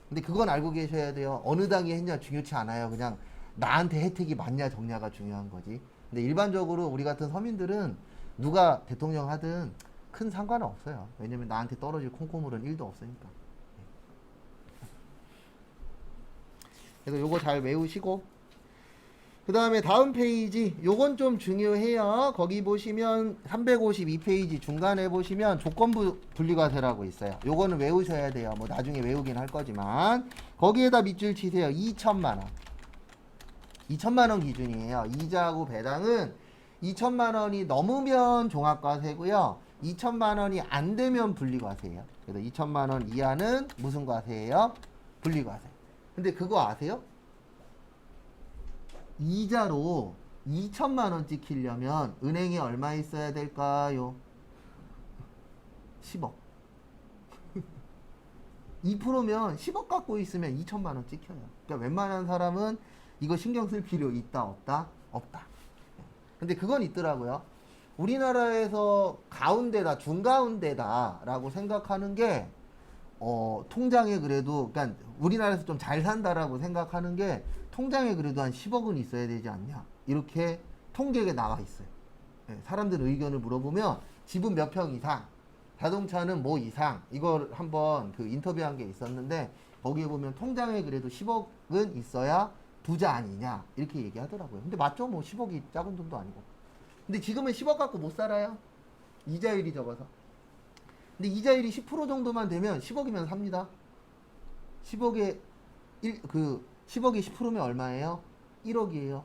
근데 그건 알고 계셔야 돼요. 어느 당이 했냐 중요치 않아요. 그냥 나한테 혜택이 많냐 적냐가 중요한 거지. 근데 일반적으로 우리 같은 서민들은 누가 대통령 하든 큰 상관은 없어요. 왜냐면 나한테 떨어질 콩고물은 1도 없으니까. 그래서 요거 잘 외우시고, 그 다음에 다음 페이지 요건 좀 중요해요. 거기 보시면 352페이지 중간에 보시면 조건부 분리과세라고 있어요. 요거는 외우셔야 돼요. 뭐 나중에 외우긴 할 거지만 거기에다 밑줄 치세요. 2천만원 2천만원 기준이에요. 이자하고 배당은 2천만원이 넘으면 종합과세고요, 2천만원이 안 되면 분리과세예요. 그래서 2천만원 이하는 무슨 과세예요? 분리과세. 근데 그거 아세요? 이자로 2천만원 찍히려면 은행에 얼마 있어야 될까요? 10억. 2%면 10억 갖고 있으면 2천만원 찍혀요. 그러니까 웬만한 사람은 이거 신경 쓸 필요 있다 없다? 없다. 근데 그건 있더라고요. 우리나라에서 가운데다, 중가운데다라고 생각하는 게, 통장에 그래도, 그러니까 우리나라에서 좀 잘 산다라고 생각하는 게, 통장에 그래도 한 10억은 있어야 되지 않냐. 이렇게 통계에 나와 있어요. 예, 사람들 의견을 물어보면, 집은 몇 평 이상, 자동차는 뭐 이상, 이걸 한번 그 인터뷰한 게 있었는데, 거기에 보면 통장에 그래도 10억은 있어야 부자 아니냐. 이렇게 얘기하더라고요. 근데 맞죠? 뭐 10억이 작은 돈도 아니고. 근데 지금은 10억 갖고 못 살아요. 이자율이 적어서. 근데 이자율이 10% 정도만 되면 10억이면 삽니다. 10억에 10억이 10%면 얼마예요? 1억이에요.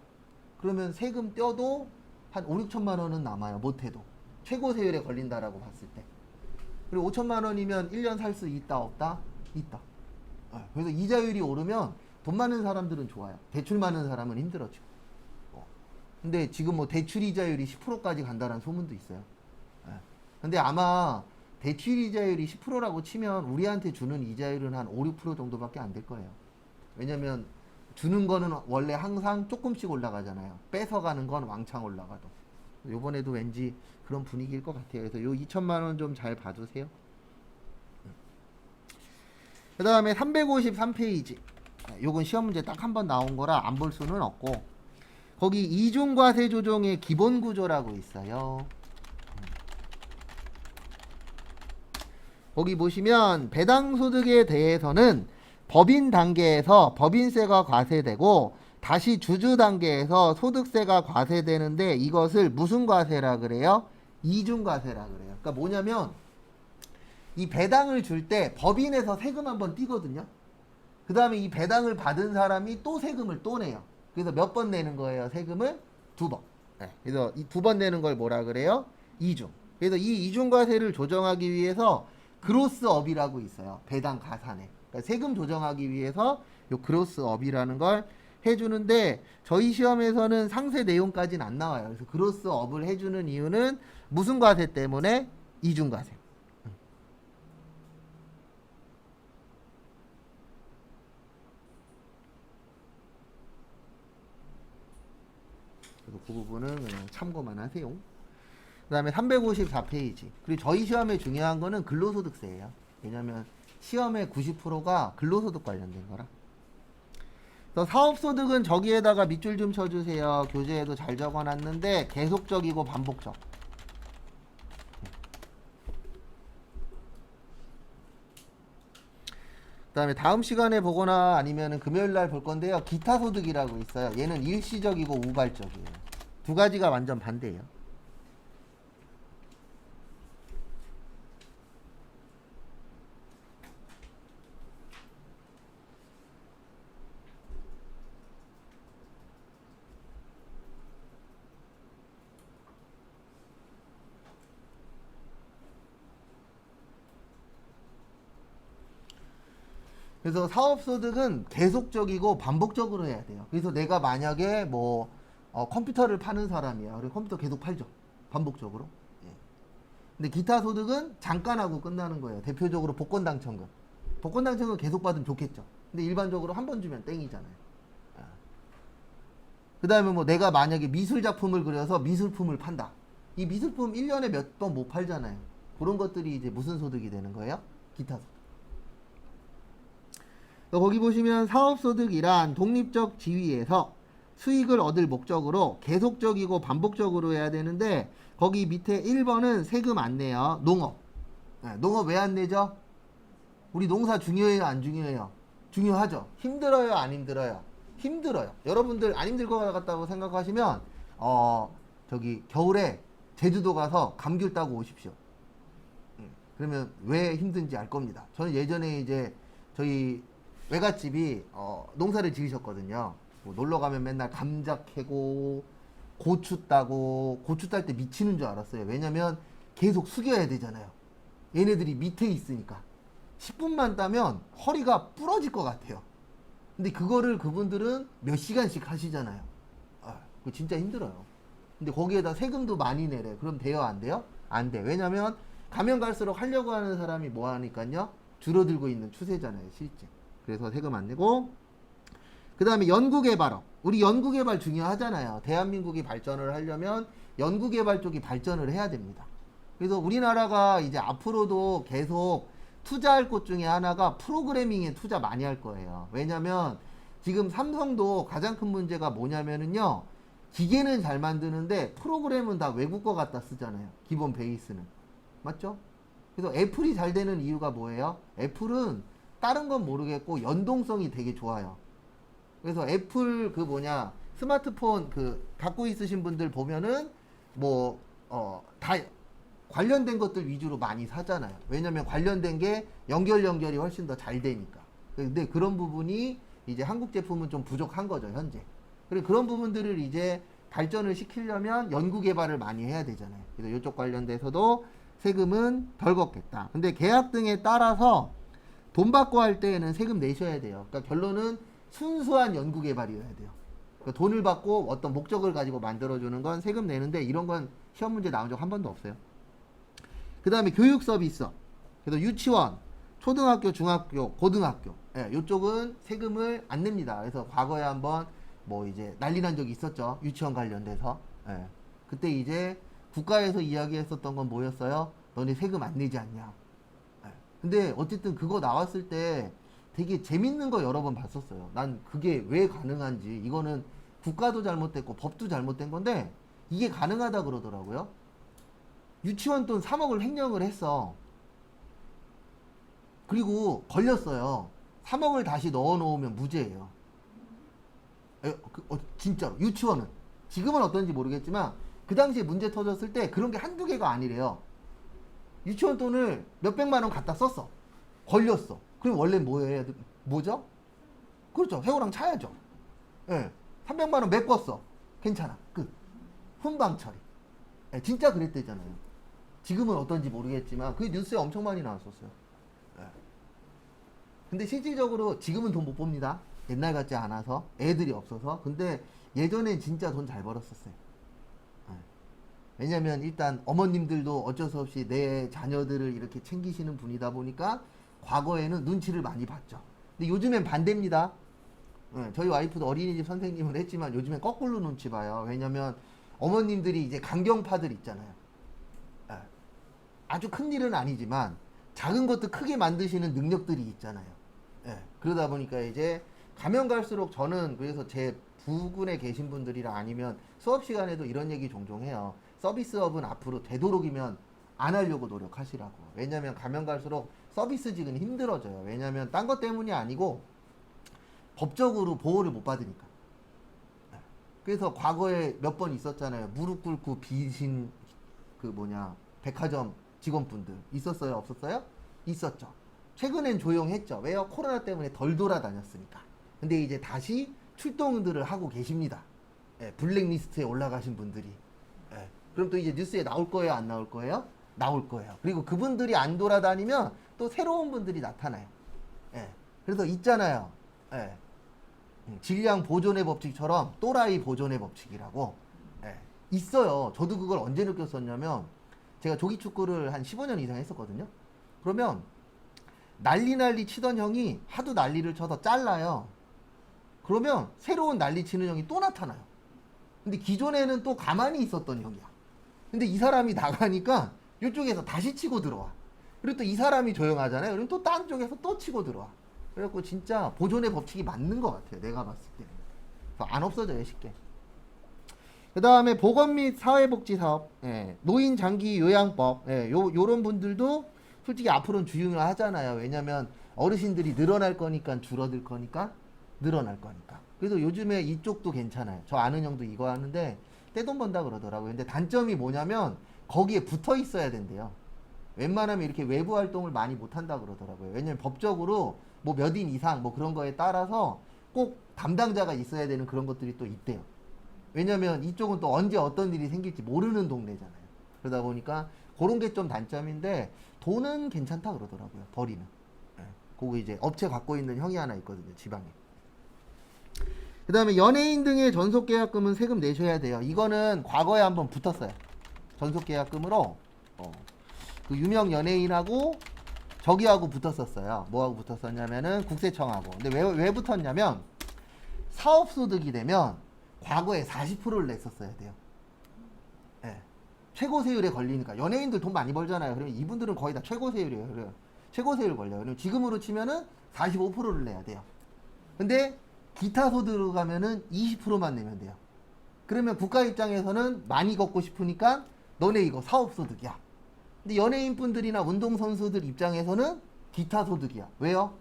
그러면 세금 떼도 한 5, 6천만 원은 남아요. 못해도. 최고 세율에 걸린다라고 봤을 때. 그리고 5천만 원이면 1년 살 수 있다 없다? 있다. 그래서 이자율이 오르면 돈 많은 사람들은 좋아요. 대출 많은 사람은 힘들어져. 근데 지금 뭐 대출 이자율이 10%까지 간다는 소문도 있어요. 근데 아마 대출 이자율이 10%라고 치면 우리한테 주는 이자율은 한 5, 6% 정도밖에 안 될 거예요. 왜냐면 주는 거는 원래 항상 조금씩 올라가잖아요. 뺏어가는 건 왕창 올라가도. 요번에도 왠지 그런 분위기일 것 같아요. 그래서 요 2천만 원 좀 잘 봐주세요. 그 다음에 353페이지. 요건 시험 문제 딱 한 번 나온 거라 안 볼 수는 없고, 거기 이중과세 조정의 기본 구조라고 있어요. 거기 보시면 배당 소득에 대해서는 법인 단계에서 법인세가 과세되고 다시 주주 단계에서 소득세가 과세되는데 이것을 무슨 과세라 그래요? 이중과세라 그래요. 그러니까 뭐냐면 이 배당을 줄 때 법인에서 세금 한번 띄거든요. 그 다음에 이 배당을 받은 사람이 또 세금을 또 내요. 그래서 몇 번 내는 거예요? 세금을 2번. 네. 그래서 이 2번 내는 걸 뭐라 그래요? 이중. 그래서 이 이중과세를 조정하기 위해서 그로스업이라고 있어요. 배당 가산에. 그러니까 세금 조정하기 위해서 요 그로스업이라는 걸 해주는데 저희 시험에서는 상세 내용까지는 안 나와요. 그래서 그로스업을 해주는 이유는 무슨 과세 때문에? 이중과세. 그래서 그 부분은 그냥 참고만 하세요. 그 다음에 354페이지. 그리고 저희 시험에 중요한 거는 근로소득세예요. 왜냐면 시험의 90%가 근로소득 관련된 거라. 그래서 사업소득은 저기에다가 밑줄 좀 쳐주세요. 교재에도 잘 적어놨는데 계속적이고 반복적. 그 다음에 다음 시간에 보거나 아니면 금요일날 볼 건데요. 기타 소득이라고 있어요. 얘는 일시적이고 우발적이에요. 두 가지가 완전 반대예요. 그래서 사업소득은 계속적이고 반복적으로 해야 돼요. 그래서 내가 만약에 뭐 컴퓨터를 파는 사람이야. 그럼 컴퓨터 계속 팔죠. 반복적으로. 예. 근데 기타 소득은 잠깐 하고 끝나는 거예요. 대표적으로 복권 당첨금. 복권 당첨금 계속 받으면 좋겠죠. 근데 일반적으로 한 번 주면 땡이잖아요. 그 다음에 뭐 내가 만약에 미술 작품을 그려서 미술품을 판다. 이 미술품 1년에 몇 번 못 팔잖아요. 그런 것들이 이제 무슨 소득이 되는 거예요? 기타 소득. 거기 보시면 사업소득이란 독립적 지위에서 수익을 얻을 목적으로 계속적이고 반복적으로 해야 되는데 거기 밑에 1번은 세금 안 내요. 농업. 네, 농업 왜 안 내죠? 우리 농사 중요해요? 안 중요해요? 중요하죠. 힘들어요? 안 힘들어요? 힘들어요. 여러분들 안 힘들 것 같다고 생각하시면 저기 겨울에 제주도 가서 감귤 따고 오십시오. 그러면 왜 힘든지 알 겁니다. 저는 예전에 이제 저희 외갓집이 농사를 지으셨거든요. 뭐 놀러 가면 맨날 감자 캐고 고추 따고 고추 딸 때 미치는 줄 알았어요. 왜냐면 계속 숙여야 되잖아요. 얘네들이 밑에 있으니까 10분만 따면 허리가 부러질 것 같아요. 근데 그거를 그분들은 몇 시간씩 하시잖아요. 그거 진짜 힘들어요. 근데 거기에다 세금도 많이 내래. 그럼 돼요? 안 돼요? 안 돼. 왜냐면 가면 갈수록 하려고 하는 사람이 뭐 하니까요? 줄어들고 있는 추세잖아요. 실제. 그래서 세금 안 내고 그 다음에 연구개발업. 우리 연구개발 중요하잖아요. 대한민국이 발전을 하려면 연구개발 쪽이 발전을 해야 됩니다. 그래서 우리나라가 이제 앞으로도 계속 투자할 곳 중에 하나가 프로그래밍에 투자 많이 할 거예요. 왜냐면 지금 삼성도 가장 큰 문제가 뭐냐면은요. 기계는 잘 만드는데 프로그램은 다 외국 거 갖다 쓰잖아요. 기본 베이스는. 맞죠? 그래서 애플이 잘 되는 이유가 뭐예요? 애플은 다른 건 모르겠고 연동성이 되게 좋아요. 그래서 애플 스마트폰 갖고 있으신 분들 보면은 다 관련된 것들 위주로 많이 사잖아요. 왜냐면 관련된 게 연결이 훨씬 더 잘 되니까. 근데 그런 부분이 이제 한국 제품은 좀 부족한 거죠, 현재. 그리고 그런 부분들을 이제 발전을 시키려면 연구 개발을 많이 해야 되잖아요. 그래서 이쪽 관련돼서도 세금은 덜 걷겠다. 근데 계약 등에 따라서 돈 받고 할 때에는 세금 내셔야 돼요. 그러니까 결론은 순수한 연구 개발이어야 돼요. 그러니까 돈을 받고 어떤 목적을 가지고 만들어주는 건 세금 내는데 이런 건 시험 문제 나온 적 한 번도 없어요. 그 다음에 교육 서비스업. 그래서 유치원, 초등학교, 중학교, 고등학교. 이쪽은 세금을 안 냅니다. 그래서 과거에 한번 이제 난리 난 적이 있었죠. 유치원 관련돼서. 그때 이제 국가에서 이야기했었던 건 뭐였어요? 너네 세금 안 내지 않냐. 근데 어쨌든 그거 나왔을 때 되게 재밌는 거 여러 번 봤었어요. 난 그게 왜 가능한지. 이거는 국가도 잘못됐고 법도 잘못된 건데 이게 가능하다 그러더라고요. 유치원 돈 3억을 횡령을 했어. 그리고 걸렸어요. 3억을 다시 넣어 놓으면 무죄예요. 진짜로. 유치원은. 지금은 어떤지 모르겠지만 그 당시에 문제 터졌을 때 그런 게 한두 개가 아니래요. 유치원 돈을 몇백만 원 갖다 썼어. 걸렸어. 그럼 원래 뭐죠? 그렇죠. 세호랑 차야죠. 300만 원 메꿨어. 괜찮아. 끝. 훈방 처리. 진짜 그랬대잖아요. 지금은 어떤지 모르겠지만 그게 뉴스에 엄청 많이 나왔었어요. 근데 실질적으로 지금은 돈 못 봅니다. 옛날 같지 않아서 애들이 없어서. 근데 예전엔 진짜 돈 잘 벌었었어요. 왜냐면 일단 어머님들도 어쩔 수 없이 내 자녀들을 이렇게 챙기시는 분이다 보니까 과거에는 눈치를 많이 봤죠. 근데 요즘엔 반대입니다. 저희 와이프도 어린이집 선생님을 했지만 요즘엔 거꾸로 눈치 봐요. 왜냐면 어머님들이 이제 강경파들 있잖아요. 아주 큰 일은 아니지만 작은 것도 크게 만드시는 능력들이 있잖아요. 그러다 보니까 이제 가면 갈수록 저는 그래서 제 부군에 계신 분들이랑 아니면 수업 시간에도 이런 얘기 종종 해요. 서비스업은 앞으로 되도록이면 안 하려고 노력하시라고. 왜냐면 가면 갈수록 서비스직은 힘들어져요. 왜냐면 딴 것 때문이 아니고 법적으로 보호를 못 받으니까. 그래서 과거에 몇 번 있었잖아요. 무릎 꿇고 비신 백화점 직원분들 있었어요? 없었어요? 있었죠. 최근엔 조용했죠. 왜요? 코로나 때문에 덜 돌아다녔으니까. 근데 이제 다시 출동들을 하고 계십니다. 블랙리스트에 올라가신 분들이. 그럼 또 이제 뉴스에 나올 거예요? 안 나올 거예요? 나올 거예요. 그리고 그분들이 안 돌아다니면 또 새로운 분들이 나타나요. 그래서 있잖아요. 질량 보존의 법칙처럼 또라이 보존의 법칙이라고 있어요. 저도 그걸 언제 느꼈었냐면 제가 조기축구를 한 15년 이상 했었거든요. 그러면 난리 치던 형이 하도 난리를 쳐서 잘라요. 그러면 새로운 난리 치는 형이 또 나타나요. 근데 기존에는 또 가만히 있었던 형이야. 근데 이 사람이 나가니까 이쪽에서 다시 치고 들어와. 그리고 또 이 사람이 조용하잖아요. 그럼 또 딴 쪽에서 또 치고 들어와. 그래갖고 진짜 보존의 법칙이 맞는 것 같아요. 내가 봤을 때. 안 없어져요, 쉽게. 그 다음에 보건 및 사회복지사업, 노인 장기 요양법, 요런 분들도 솔직히 앞으로는 중요하잖아요. 왜냐면 어르신들이 늘어날 거니까 줄어들 거니까 늘어날 거니까. 그래서 요즘에 이쪽도 괜찮아요. 저 아는 형도 이거 하는데 떼돈 번다 그러더라고요. 근데 단점이 뭐냐면 거기에 붙어 있어야 된대요. 웬만하면 이렇게 외부 활동을 많이 못 한다 그러더라고요. 왜냐면 법적으로 뭐 몇 인 이상 뭐 그런 거에 따라서 꼭 담당자가 있어야 되는 그런 것들이 또 있대요. 왜냐면 이쪽은 또 언제 어떤 일이 생길지 모르는 동네잖아요. 그러다 보니까 그런 게 좀 단점인데 돈은 괜찮다 그러더라고요. 벌이는. 그거 이제 업체 갖고 있는 형이 하나 있거든요. 지방에. 그 다음에 연예인 등의 전속계약금은 세금 내셔야 돼요. 이거는 과거에 한번 붙었어요. 전속계약금으로 그 유명 연예인하고 저기하고 붙었었어요. 뭐하고 붙었었냐면은 국세청하고. 근데 왜 붙었냐면 사업소득이 되면 과거에 40%를 냈었어야 돼요. 예. 최고 세율에 걸리니까 연예인들 돈 많이 벌잖아요. 그러면 이분들은 거의 다 최고 세율이에요. 그래요. 최고 세율 걸려요. 그럼 지금으로 치면은 45%를 내야 돼요. 근데 기타 소득으로 가면은 20%만 내면 돼요. 그러면 국가 입장에서는 많이 걷고 싶으니까 너네 이거 사업소득이야. 근데 연예인 분들이나 운동선수들 입장에서는 기타 소득이야. 왜요?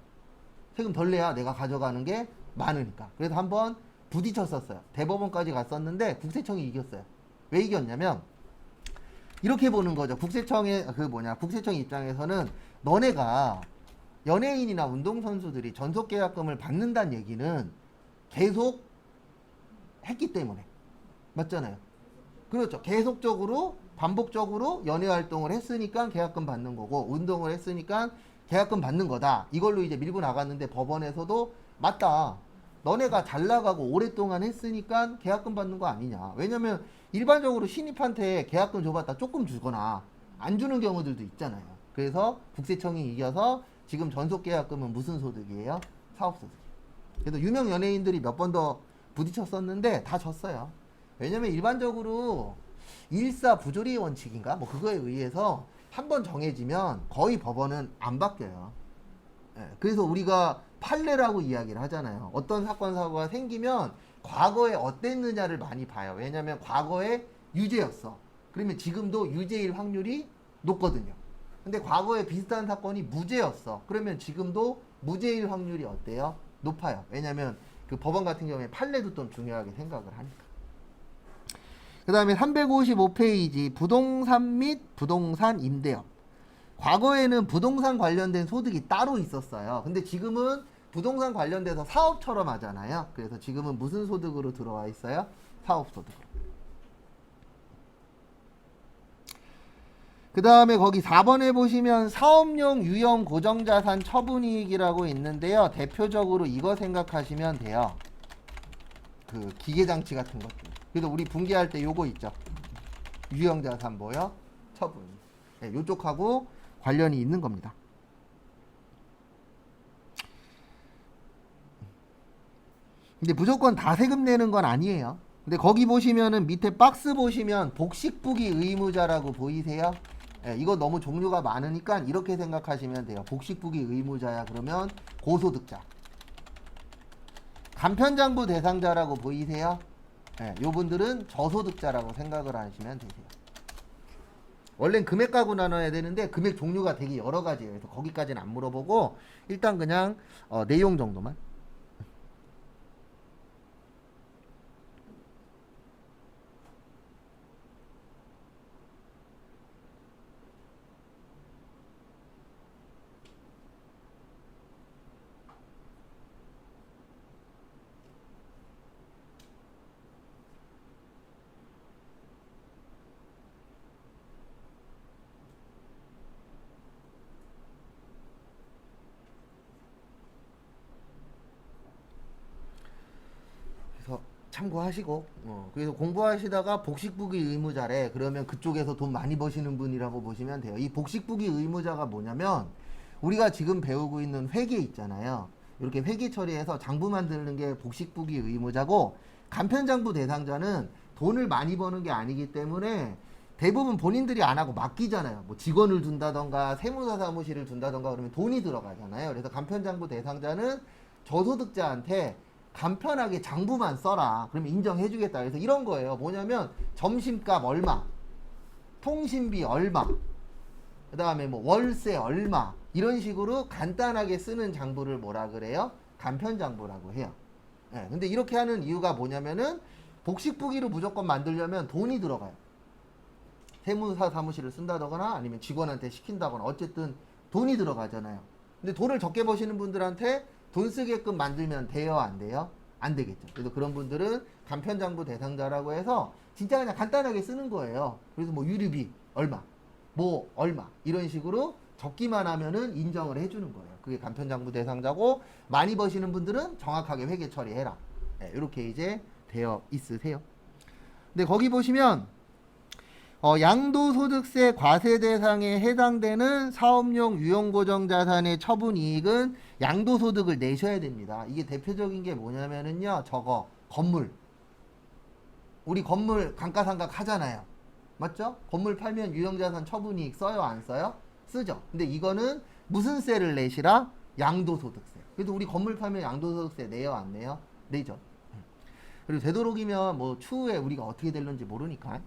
세금 덜 내야 내가 가져가는 게 많으니까. 그래서 한번 부딪혔었어요. 대법원까지 갔었는데 국세청이 이겼어요. 왜 이겼냐면 이렇게 보는 거죠. 국세청 입장에서는 너네가 연예인이나 운동선수들이 전속계약금을 받는다는 얘기는 계속 했기 때문에. 맞잖아요. 그렇죠. 계속적으로 반복적으로 연예 활동을 했으니까 계약금 받는 거고, 운동을 했으니까 계약금 받는 거다. 이걸로 이제 밀고 나갔는데 법원에서도 맞다. 너네가 잘 나가고 오랫동안 했으니까 계약금 받는 거 아니냐. 왜냐면 일반적으로 신입한테 계약금 줘봤다 조금 주거나 안 주는 경우들도 있잖아요. 그래서 국세청이 이겨서 지금 전속계약금은 무슨 소득이에요? 사업소득. 그래서 유명 연예인들이 몇 번 더 부딪혔었는데 다 졌어요. 왜냐면 일반적으로 일사부조리의 원칙인가? 뭐 그거에 의해서 한번 정해지면 거의 법원은 안 바뀌어요. 예, 그래서 우리가 판례라고 이야기를 하잖아요. 어떤 사건 사고가 생기면 과거에 어땠느냐를 많이 봐요. 왜냐면 과거에 유죄였어. 그러면 지금도 유죄일 확률이 높거든요. 근데 과거에 비슷한 사건이 무죄였어. 그러면 지금도 무죄일 확률이 어때요? 높아요. 왜냐면 그 법원 같은 경우에 판례도 좀 중요하게 생각을 하니까. 그 다음에 355페이지 부동산 및 부동산 임대업. 과거에는 부동산 관련된 소득이 따로 있었어요. 근데 지금은 부동산 관련돼서 사업처럼 하잖아요. 그래서 지금은 무슨 소득으로 들어와 있어요? 사업소득으로. 그 다음에 거기 4번에 보시면 사업용 유형 고정자산 처분이익이라고 있는데요. 대표적으로 이거 생각하시면 돼요. 그 기계장치 같은 것들. 그래서 우리 분기할 때 요거 있죠. 유형자산 뭐요? 처분. 네, 요쪽하고 관련이 있는 겁니다. 근데 무조건 다 세금 내는 건 아니에요. 근데 거기 보시면은 밑에 박스 보시면 복식부기 의무자라고 보이세요? 예, 이거 너무 종류가 많으니까 이렇게 생각하시면 돼요. 복식부기 의무자야 그러면 고소득자. 간편장부 대상자라고 보이세요? 예, 요분들은 저소득자라고 생각을 하시면 되세요. 원래는 금액 가구 나눠야 되는데 금액 종류가 되게 여러 가지예요. 그래서 거기까지는 안 물어보고 일단 그냥 내용 정도만. 참고하시고 그래서 공부하시다가 복식부기 의무자래 그러면 그쪽에서 돈 많이 버시는 분이라고 보시면 돼요. 이 복식부기 의무자가 뭐냐면 우리가 지금 배우고 있는 회계 있잖아요. 이렇게 회계 처리해서 장부 만드는 게 복식부기 의무자고 간편장부 대상자는 돈을 많이 버는 게 아니기 때문에 대부분 본인들이 안 하고 맡기잖아요. 뭐 직원을 둔다던가 세무사 사무실을 둔다던가 그러면 돈이 들어가잖아요. 그래서 간편장부 대상자는 저소득자한테 간편하게 장부만 써라. 그러면 인정해주겠다. 그래서 이런 거예요. 뭐냐면 점심값 얼마, 통신비 얼마, 그 다음에 뭐 월세 얼마 이런 식으로 간단하게 쓰는 장부를 뭐라 그래요? 간편장부라고 해요. 예, 근데 이렇게 하는 이유가 뭐냐면은 복식부기로 무조건 만들려면 돈이 들어가요. 세무사 사무실을 쓴다거나 아니면 직원한테 시킨다거나 어쨌든 돈이 들어가잖아요. 근데 돈을 적게 버시는 분들한테 돈 쓰게끔 만들면 돼요? 안 돼요? 안 되겠죠. 그래서 그런 분들은 간편장부 대상자라고 해서 진짜 그냥 간단하게 쓰는 거예요. 그래서 뭐 유류비 얼마, 뭐 얼마 이런 식으로 적기만 하면은 인정을 해주는 거예요. 그게 간편장부 대상자고 많이 버시는 분들은 정확하게 회계 처리해라. 네, 이렇게 이제 되어 있으세요. 근데 거기 보시면 양도소득세 과세 대상에 해당되는 사업용 유형고정자산의 처분이익은 양도소득을 내셔야 됩니다. 이게 대표적인 게 뭐냐면은요, 저거 건물. 우리 건물 감가상각 하잖아요. 맞죠? 건물 팔면 유형자산 처분이익 써요, 안 써요? 쓰죠. 근데 이거는 무슨 세를 내시라? 양도소득세. 그래도 우리 건물 팔면 양도소득세 내요, 안 내요? 내죠. 그리고 되도록이면 뭐 추후에 우리가 어떻게 될는지 모르니까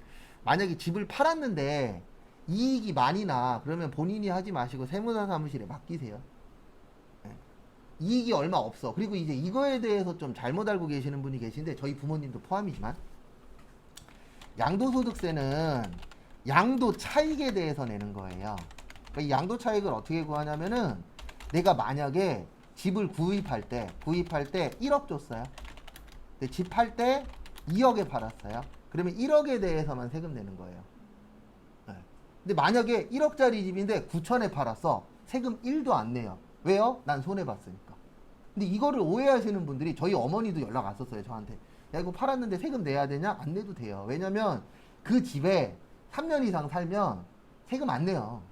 만약에 집을 팔았는데 이익이 많이 나 그러면 본인이 하지 마시고 세무사 사무실에 맡기세요. 예. 이익이 얼마 없어. 그리고 이제 이거에 대해서 좀 잘못 알고 계시는 분이 계신데 저희 부모님도 포함이지만 양도소득세는 양도 차익에 대해서 내는 거예요. 그러니까 이 양도 차익을 어떻게 구하냐면은 내가 만약에 집을 구입할 때 1억 줬어요. 근데 집 팔 때 2억에 팔았어요. 그러면 1억에 대해서만 세금 내는 거예요. 네. 근데 만약에 1억짜리 집인데 9천에 팔았어. 세금 1도 안 내요. 왜요? 난 손해봤으니까. 근데 이거를 오해하시는 분들이 저희 어머니도 연락 왔었어요. 저한테. 야 이거 팔았는데 세금 내야 되냐? 안 내도 돼요. 왜냐면 그 집에 3년 이상 살면 세금 안 내요.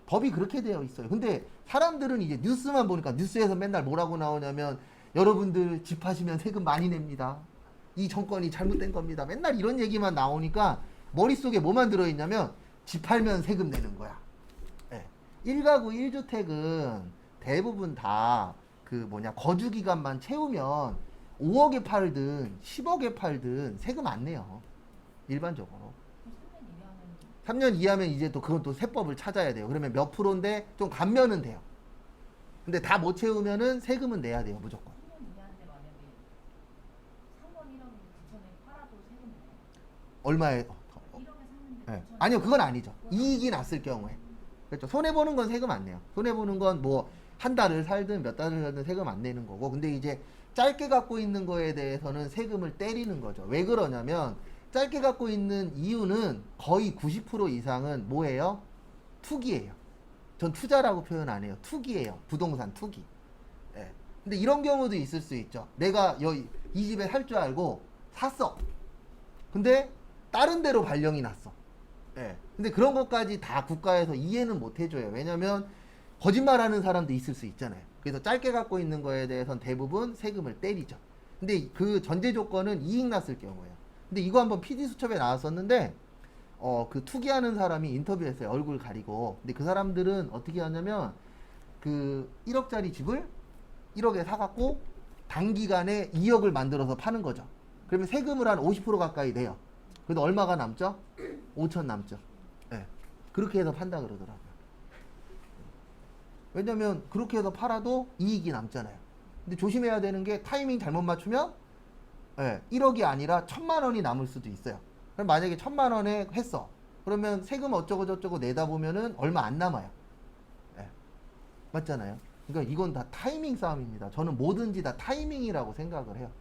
법이 그렇게 되어 있어요. 근데 사람들은 이제 뉴스만 보니까 뉴스에서 맨날 뭐라고 나오냐면 여러분들 집 파시면 세금 많이 냅니다. 이 정권이 잘못된 겁니다. 맨날 이런 얘기만 나오니까 머릿속에 뭐만 들어있냐면 집 팔면 세금 내는 거야. 네. 1가구 1주택은 대부분 다 그 거주기간만 채우면 5억에 팔든 10억에 팔든 세금 안 내요. 일반적으로. 3년 이하면 이제 또 그건 또 세법을 찾아야 돼요. 그러면 몇 프로인데 좀 감면은 돼요. 근데 다 못 채우면은 세금은 내야 돼요. 무조건. 얼마에? 네. 아니요, 그건 아니죠. 이익이 났을 경우에. 그렇죠. 손해보는 건 세금 안 내요. 손해보는 건 뭐 한 달을 살든 몇 달을 살든 세금 안 내는 거고. 근데 이제 짧게 갖고 있는 거에 대해서는 세금을 때리는 거죠. 왜 그러냐면 짧게 갖고 있는 이유는 거의 90% 이상은 뭐예요? 투기예요. 전 투자라고 표현 안 해요. 투기예요. 부동산 투기. 예. 근데 이런 경우도 있을 수 있죠. 내가 이 집에 살 줄 알고 샀어. 근데 다른 데로 발령이 났어. 예. 근데 그런 것까지 다 국가에서 이해는 못 해줘요. 왜냐면 거짓말하는 사람도 있을 수 있잖아요. 그래서 짧게 갖고 있는 거에 대해서는 대부분 세금을 때리죠. 근데 그 전제 조건은 이익 났을 경우예요. 근데 이거 한번 PD수첩에 나왔었는데 그 투기하는 사람이 인터뷰했어요. 얼굴 가리고. 근데 그 사람들은 어떻게 하냐면 그 1억짜리 집을 1억에 사갖고 단기간에 2억을 만들어서 파는 거죠. 그러면 세금을 한 50% 가까이 내요. 그래도 얼마가 남죠? 5천 남죠. 네. 그렇게 해서 판다 그러더라고요. 왜냐면 그렇게 해서 팔아도 이익이 남잖아요. 근데 조심해야 되는 게 타이밍 잘못 맞추면 1억이 아니라 1,000만 원이 남을 수도 있어요. 그럼 만약에 1,000만 원에 했어. 그러면 세금 어쩌고 저쩌고 내다 보면은 얼마 안 남아요. 맞잖아요. 그러니까 이건 다 타이밍 싸움입니다. 저는 뭐든지 다 타이밍이라고 생각을 해요.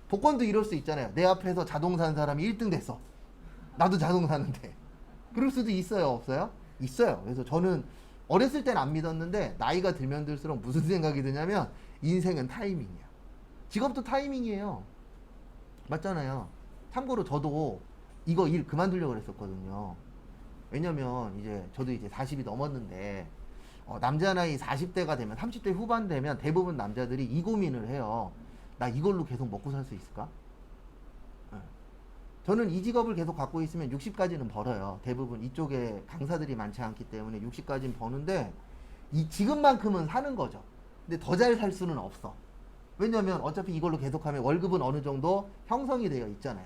복권도 이럴 수 있잖아요. 내 앞에서 자동차 산 사람이 1등 됐어. 나도 자동차 사는데. 그럴 수도 있어요, 없어요? 있어요. 그래서 저는 어렸을 땐 안 믿었는데 나이가 들면 들수록 무슨 생각이 드냐면 인생은 타이밍이야. 직업도 타이밍이에요. 맞잖아요. 참고로 저도 이거 일 그만두려고 그랬었거든요. 왜냐면 이제 저도 이제 40이 넘었는데 남자 나이 40대가 되면 30대 후반 되면 대부분 남자들이 이 고민을 해요. 나 이걸로 계속 먹고 살 수 있을까? 저는 이 직업을 계속 갖고 있으면 60까지는 벌어요. 대부분 이쪽에 강사들이 많지 않기 때문에 60까지는 버는데 이 지금만큼은 사는 거죠. 근데 더 잘 살 수는 없어. 왜냐면 어차피 이걸로 계속하면 월급은 어느 정도 형성이 되어 있잖아요.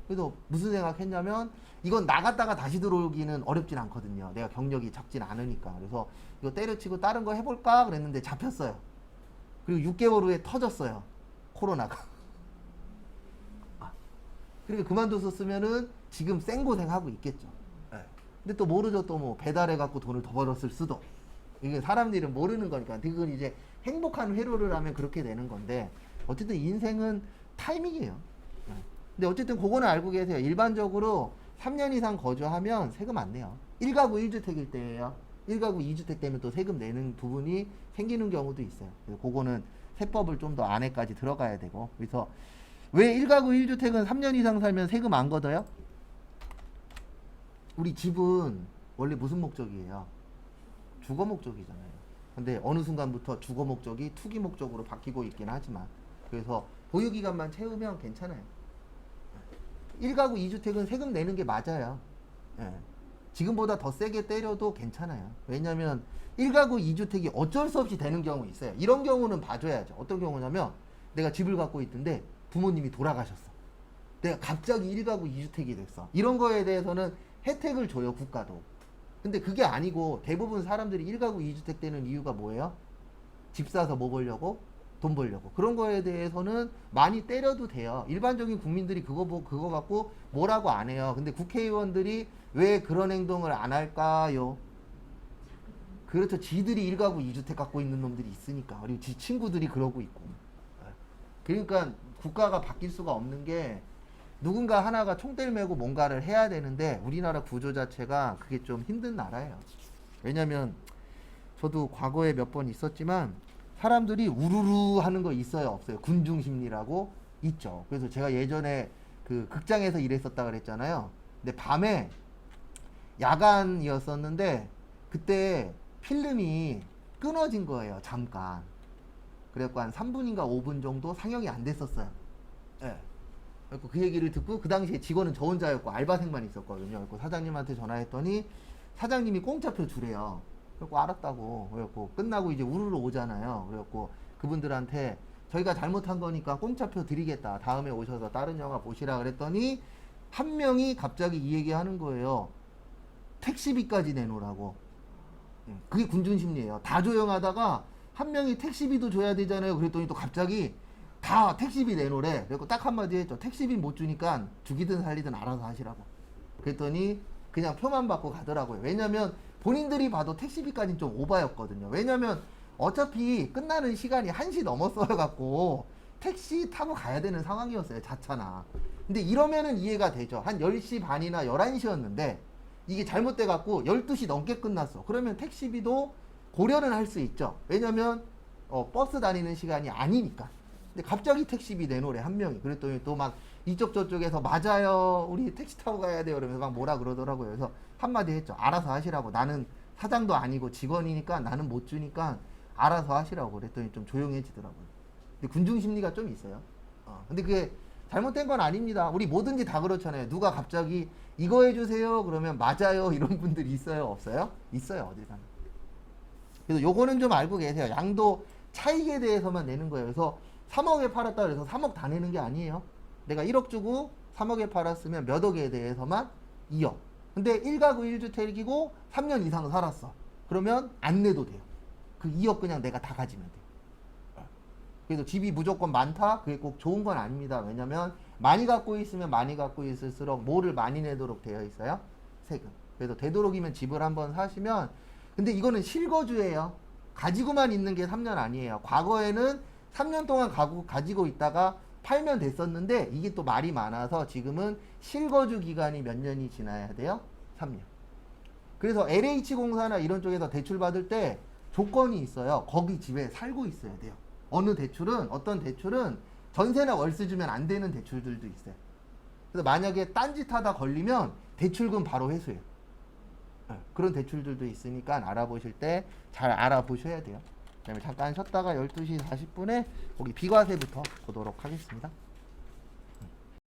그래서 무슨 생각했냐면 이건 나갔다가 다시 들어오기는 어렵진 않거든요. 내가 경력이 적진 않으니까. 그래서 이거 때려치고 다른 거 해볼까 그랬는데 잡혔어요. 그리고 6개월 후에 터졌어요. 코로나가. 그리고 그만뒀었으면은 지금 생고생하고 있겠죠. 근데 또 모르죠. 또 뭐 배달해갖고 돈을 더 벌었을 수도. 이게 사람 일은 모르는 거니까. 그건 이제 행복한 회로를 하면 그렇게 되는 건데 어쨌든 인생은 타이밍이에요. 근데 어쨌든 그거는 알고 계세요. 일반적으로 3년 이상 거주하면 세금 안 내요. 1가구 1주택일 때예요. 1가구 2주택 되면 또 세금 내는 부분이 생기는 경우도 있어요. 그래서 그거는 세법을 좀 더 안에까지 들어가야 되고. 그래서 왜 1가구 1주택은 3년 이상 살면 세금 안 걷어요? 우리 집은 원래 무슨 목적이에요? 주거 목적이잖아요. 근데 어느 순간부터 주거 목적이 투기 목적으로 바뀌고 있긴 하지만, 그래서 보유기간만 채우면 괜찮아요. 1가구 2주택은 세금 내는 게 맞아요. 예. 지금보다 더 세게 때려도 괜찮아요. 왜냐면 1가구 2주택이 어쩔 수 없이 되는 경우 있어요. 이런 경우는 봐줘야죠. 어떤 경우냐면 내가 집을 갖고 있는데 부모님이 돌아가셨어. 내가 갑자기 1가구 2주택이 됐어. 이런 거에 대해서는 혜택을 줘요, 국가도. 근데 그게 아니고 대부분 사람들이 1가구 2주택 되는 이유가 뭐예요? 집 사서 뭐 벌려고? 돈 벌려고. 그런 거에 대해서는 많이 때려도 돼요. 일반적인 국민들이 그거 갖고 뭐라고 안 해요. 근데 국회의원들이 왜 그런 행동을 안 할까요? 그렇죠. 지들이 1가구 2주택 갖고 있는 놈들이 있으니까. 그리고 지 친구들이 그러고 있고. 그러니까 국가가 바뀔 수가 없는 게, 누군가 하나가 총대를 메고 뭔가를 해야 되는데 우리나라 구조 자체가 그게 좀 힘든 나라예요. 왜냐면 저도 과거에 몇 번 있었지만 사람들이 우르르 하는 거 있어요, 없어요? 군중심리라고 있죠. 그래서 제가 예전에 그 극장에서 일했었다 그랬잖아요. 근데 밤에 야간이었었는데 그때 필름이 끊어진 거예요, 잠깐. 그래갖고 한 3분인가 5분 정도 상영이 안 됐었어요. 예. 그 얘기를 듣고, 그 당시에 직원은 저 혼자였고 알바생만 있었거든요. 그래서 사장님한테 전화했더니 사장님이 공짜표 주래요. 그래갖고 알았다고. 그래갖고 끝나고 이제 우르르 오잖아요. 그래갖고 그분들한테 저희가 잘못한 거니까 공짜표 드리겠다, 다음에 오셔서 다른 영화 보시라 그랬더니 한 명이 갑자기 이 얘기 하는 거예요. 택시비까지 내놓으라고. 그게 군중심리예요. 다 조용하다가 한 명이 택시비도 줘야 되잖아요. 그랬더니 또 갑자기 다 택시비 내놓으래. 그래서 딱 한마디 했죠. 택시비 못 주니까 죽이든 살리든 알아서 하시라고. 그랬더니 그냥 표만 받고 가더라고요. 왜냐면 본인들이 봐도 택시비까지는 좀 오바였거든요. 왜냐면 어차피 끝나는 시간이 1시 넘었어요 갖고 택시 타고 가야 되는 상황이었어요, 자차나. 근데 이러면은 이해가 되죠. 한 10시 반이나 11시였는데 이게 잘못돼 갖고 12시 넘게 끝났어. 그러면 택시비도 고려는 할 수 있죠. 왜냐면 버스 다니는 시간이 아니니까. 근데 갑자기 택시비 내놓으래, 한 명이. 그랬더니 또 막 이쪽 저쪽에서 맞아요, 우리 택시 타고 가야 돼요, 그러면서 막 뭐라 그러더라고요. 그래서 한마디 했죠. 알아서 하시라고. 나는 사장도 아니고 직원이니까 나는 못 주니까 알아서 하시라고. 그랬더니 좀 조용해지더라고요. 근데 군중심리가 좀 있어요. 근데 그게 잘못된 건 아닙니다. 우리 뭐든지 다 그렇잖아요. 누가 갑자기 이거 해주세요 그러면 맞아요, 이런 분들이 있어요, 없어요? 있어요, 어딜 가나. 그래서 요거는 좀 알고 계세요. 양도 차익에 대해서만 내는 거예요. 그래서 3억에 팔았다 그래서 3억 다 내는 게 아니에요. 내가 1억 주고 3억에 팔았으면 몇 억에 대해서만 2억. 근데 1가구 1주택이고 3년 이상 살았어. 그러면 안 내도 돼요. 그 2억 그냥 내가 다 가지면 돼요. 그래서 집이 무조건 많다? 그게 꼭 좋은 건 아닙니다. 왜냐면 많이 갖고 있으면 많이 갖고 있을수록 뭐를 많이 내도록 되어 있어요? 세금. 그래서 되도록이면 집을 한번 사시면, 근데 이거는 실거주예요. 가지고만 있는 게 3년 아니에요. 과거에는 3년 동안 가지고 있다가 팔면 됐었는데 이게 또 말이 많아서 지금은 실거주 기간이 몇 년이 지나야 돼요? 3년. 그래서 LH공사나 이런 쪽에서 대출 받을 때 조건이 있어요. 거기 집에 살고 있어야 돼요. 어떤 대출은 전세나 월세 주면 안 되는 대출들도 있어요. 그래서 만약에 딴짓하다 걸리면 대출금 바로 회수해요. 그런 대출들도 있으니까 알아보실 때 잘 알아보셔야 돼요. 그다음에 잠깐 쉬었다가 12시 40분에 거기 비과세부터 보도록 하겠습니다.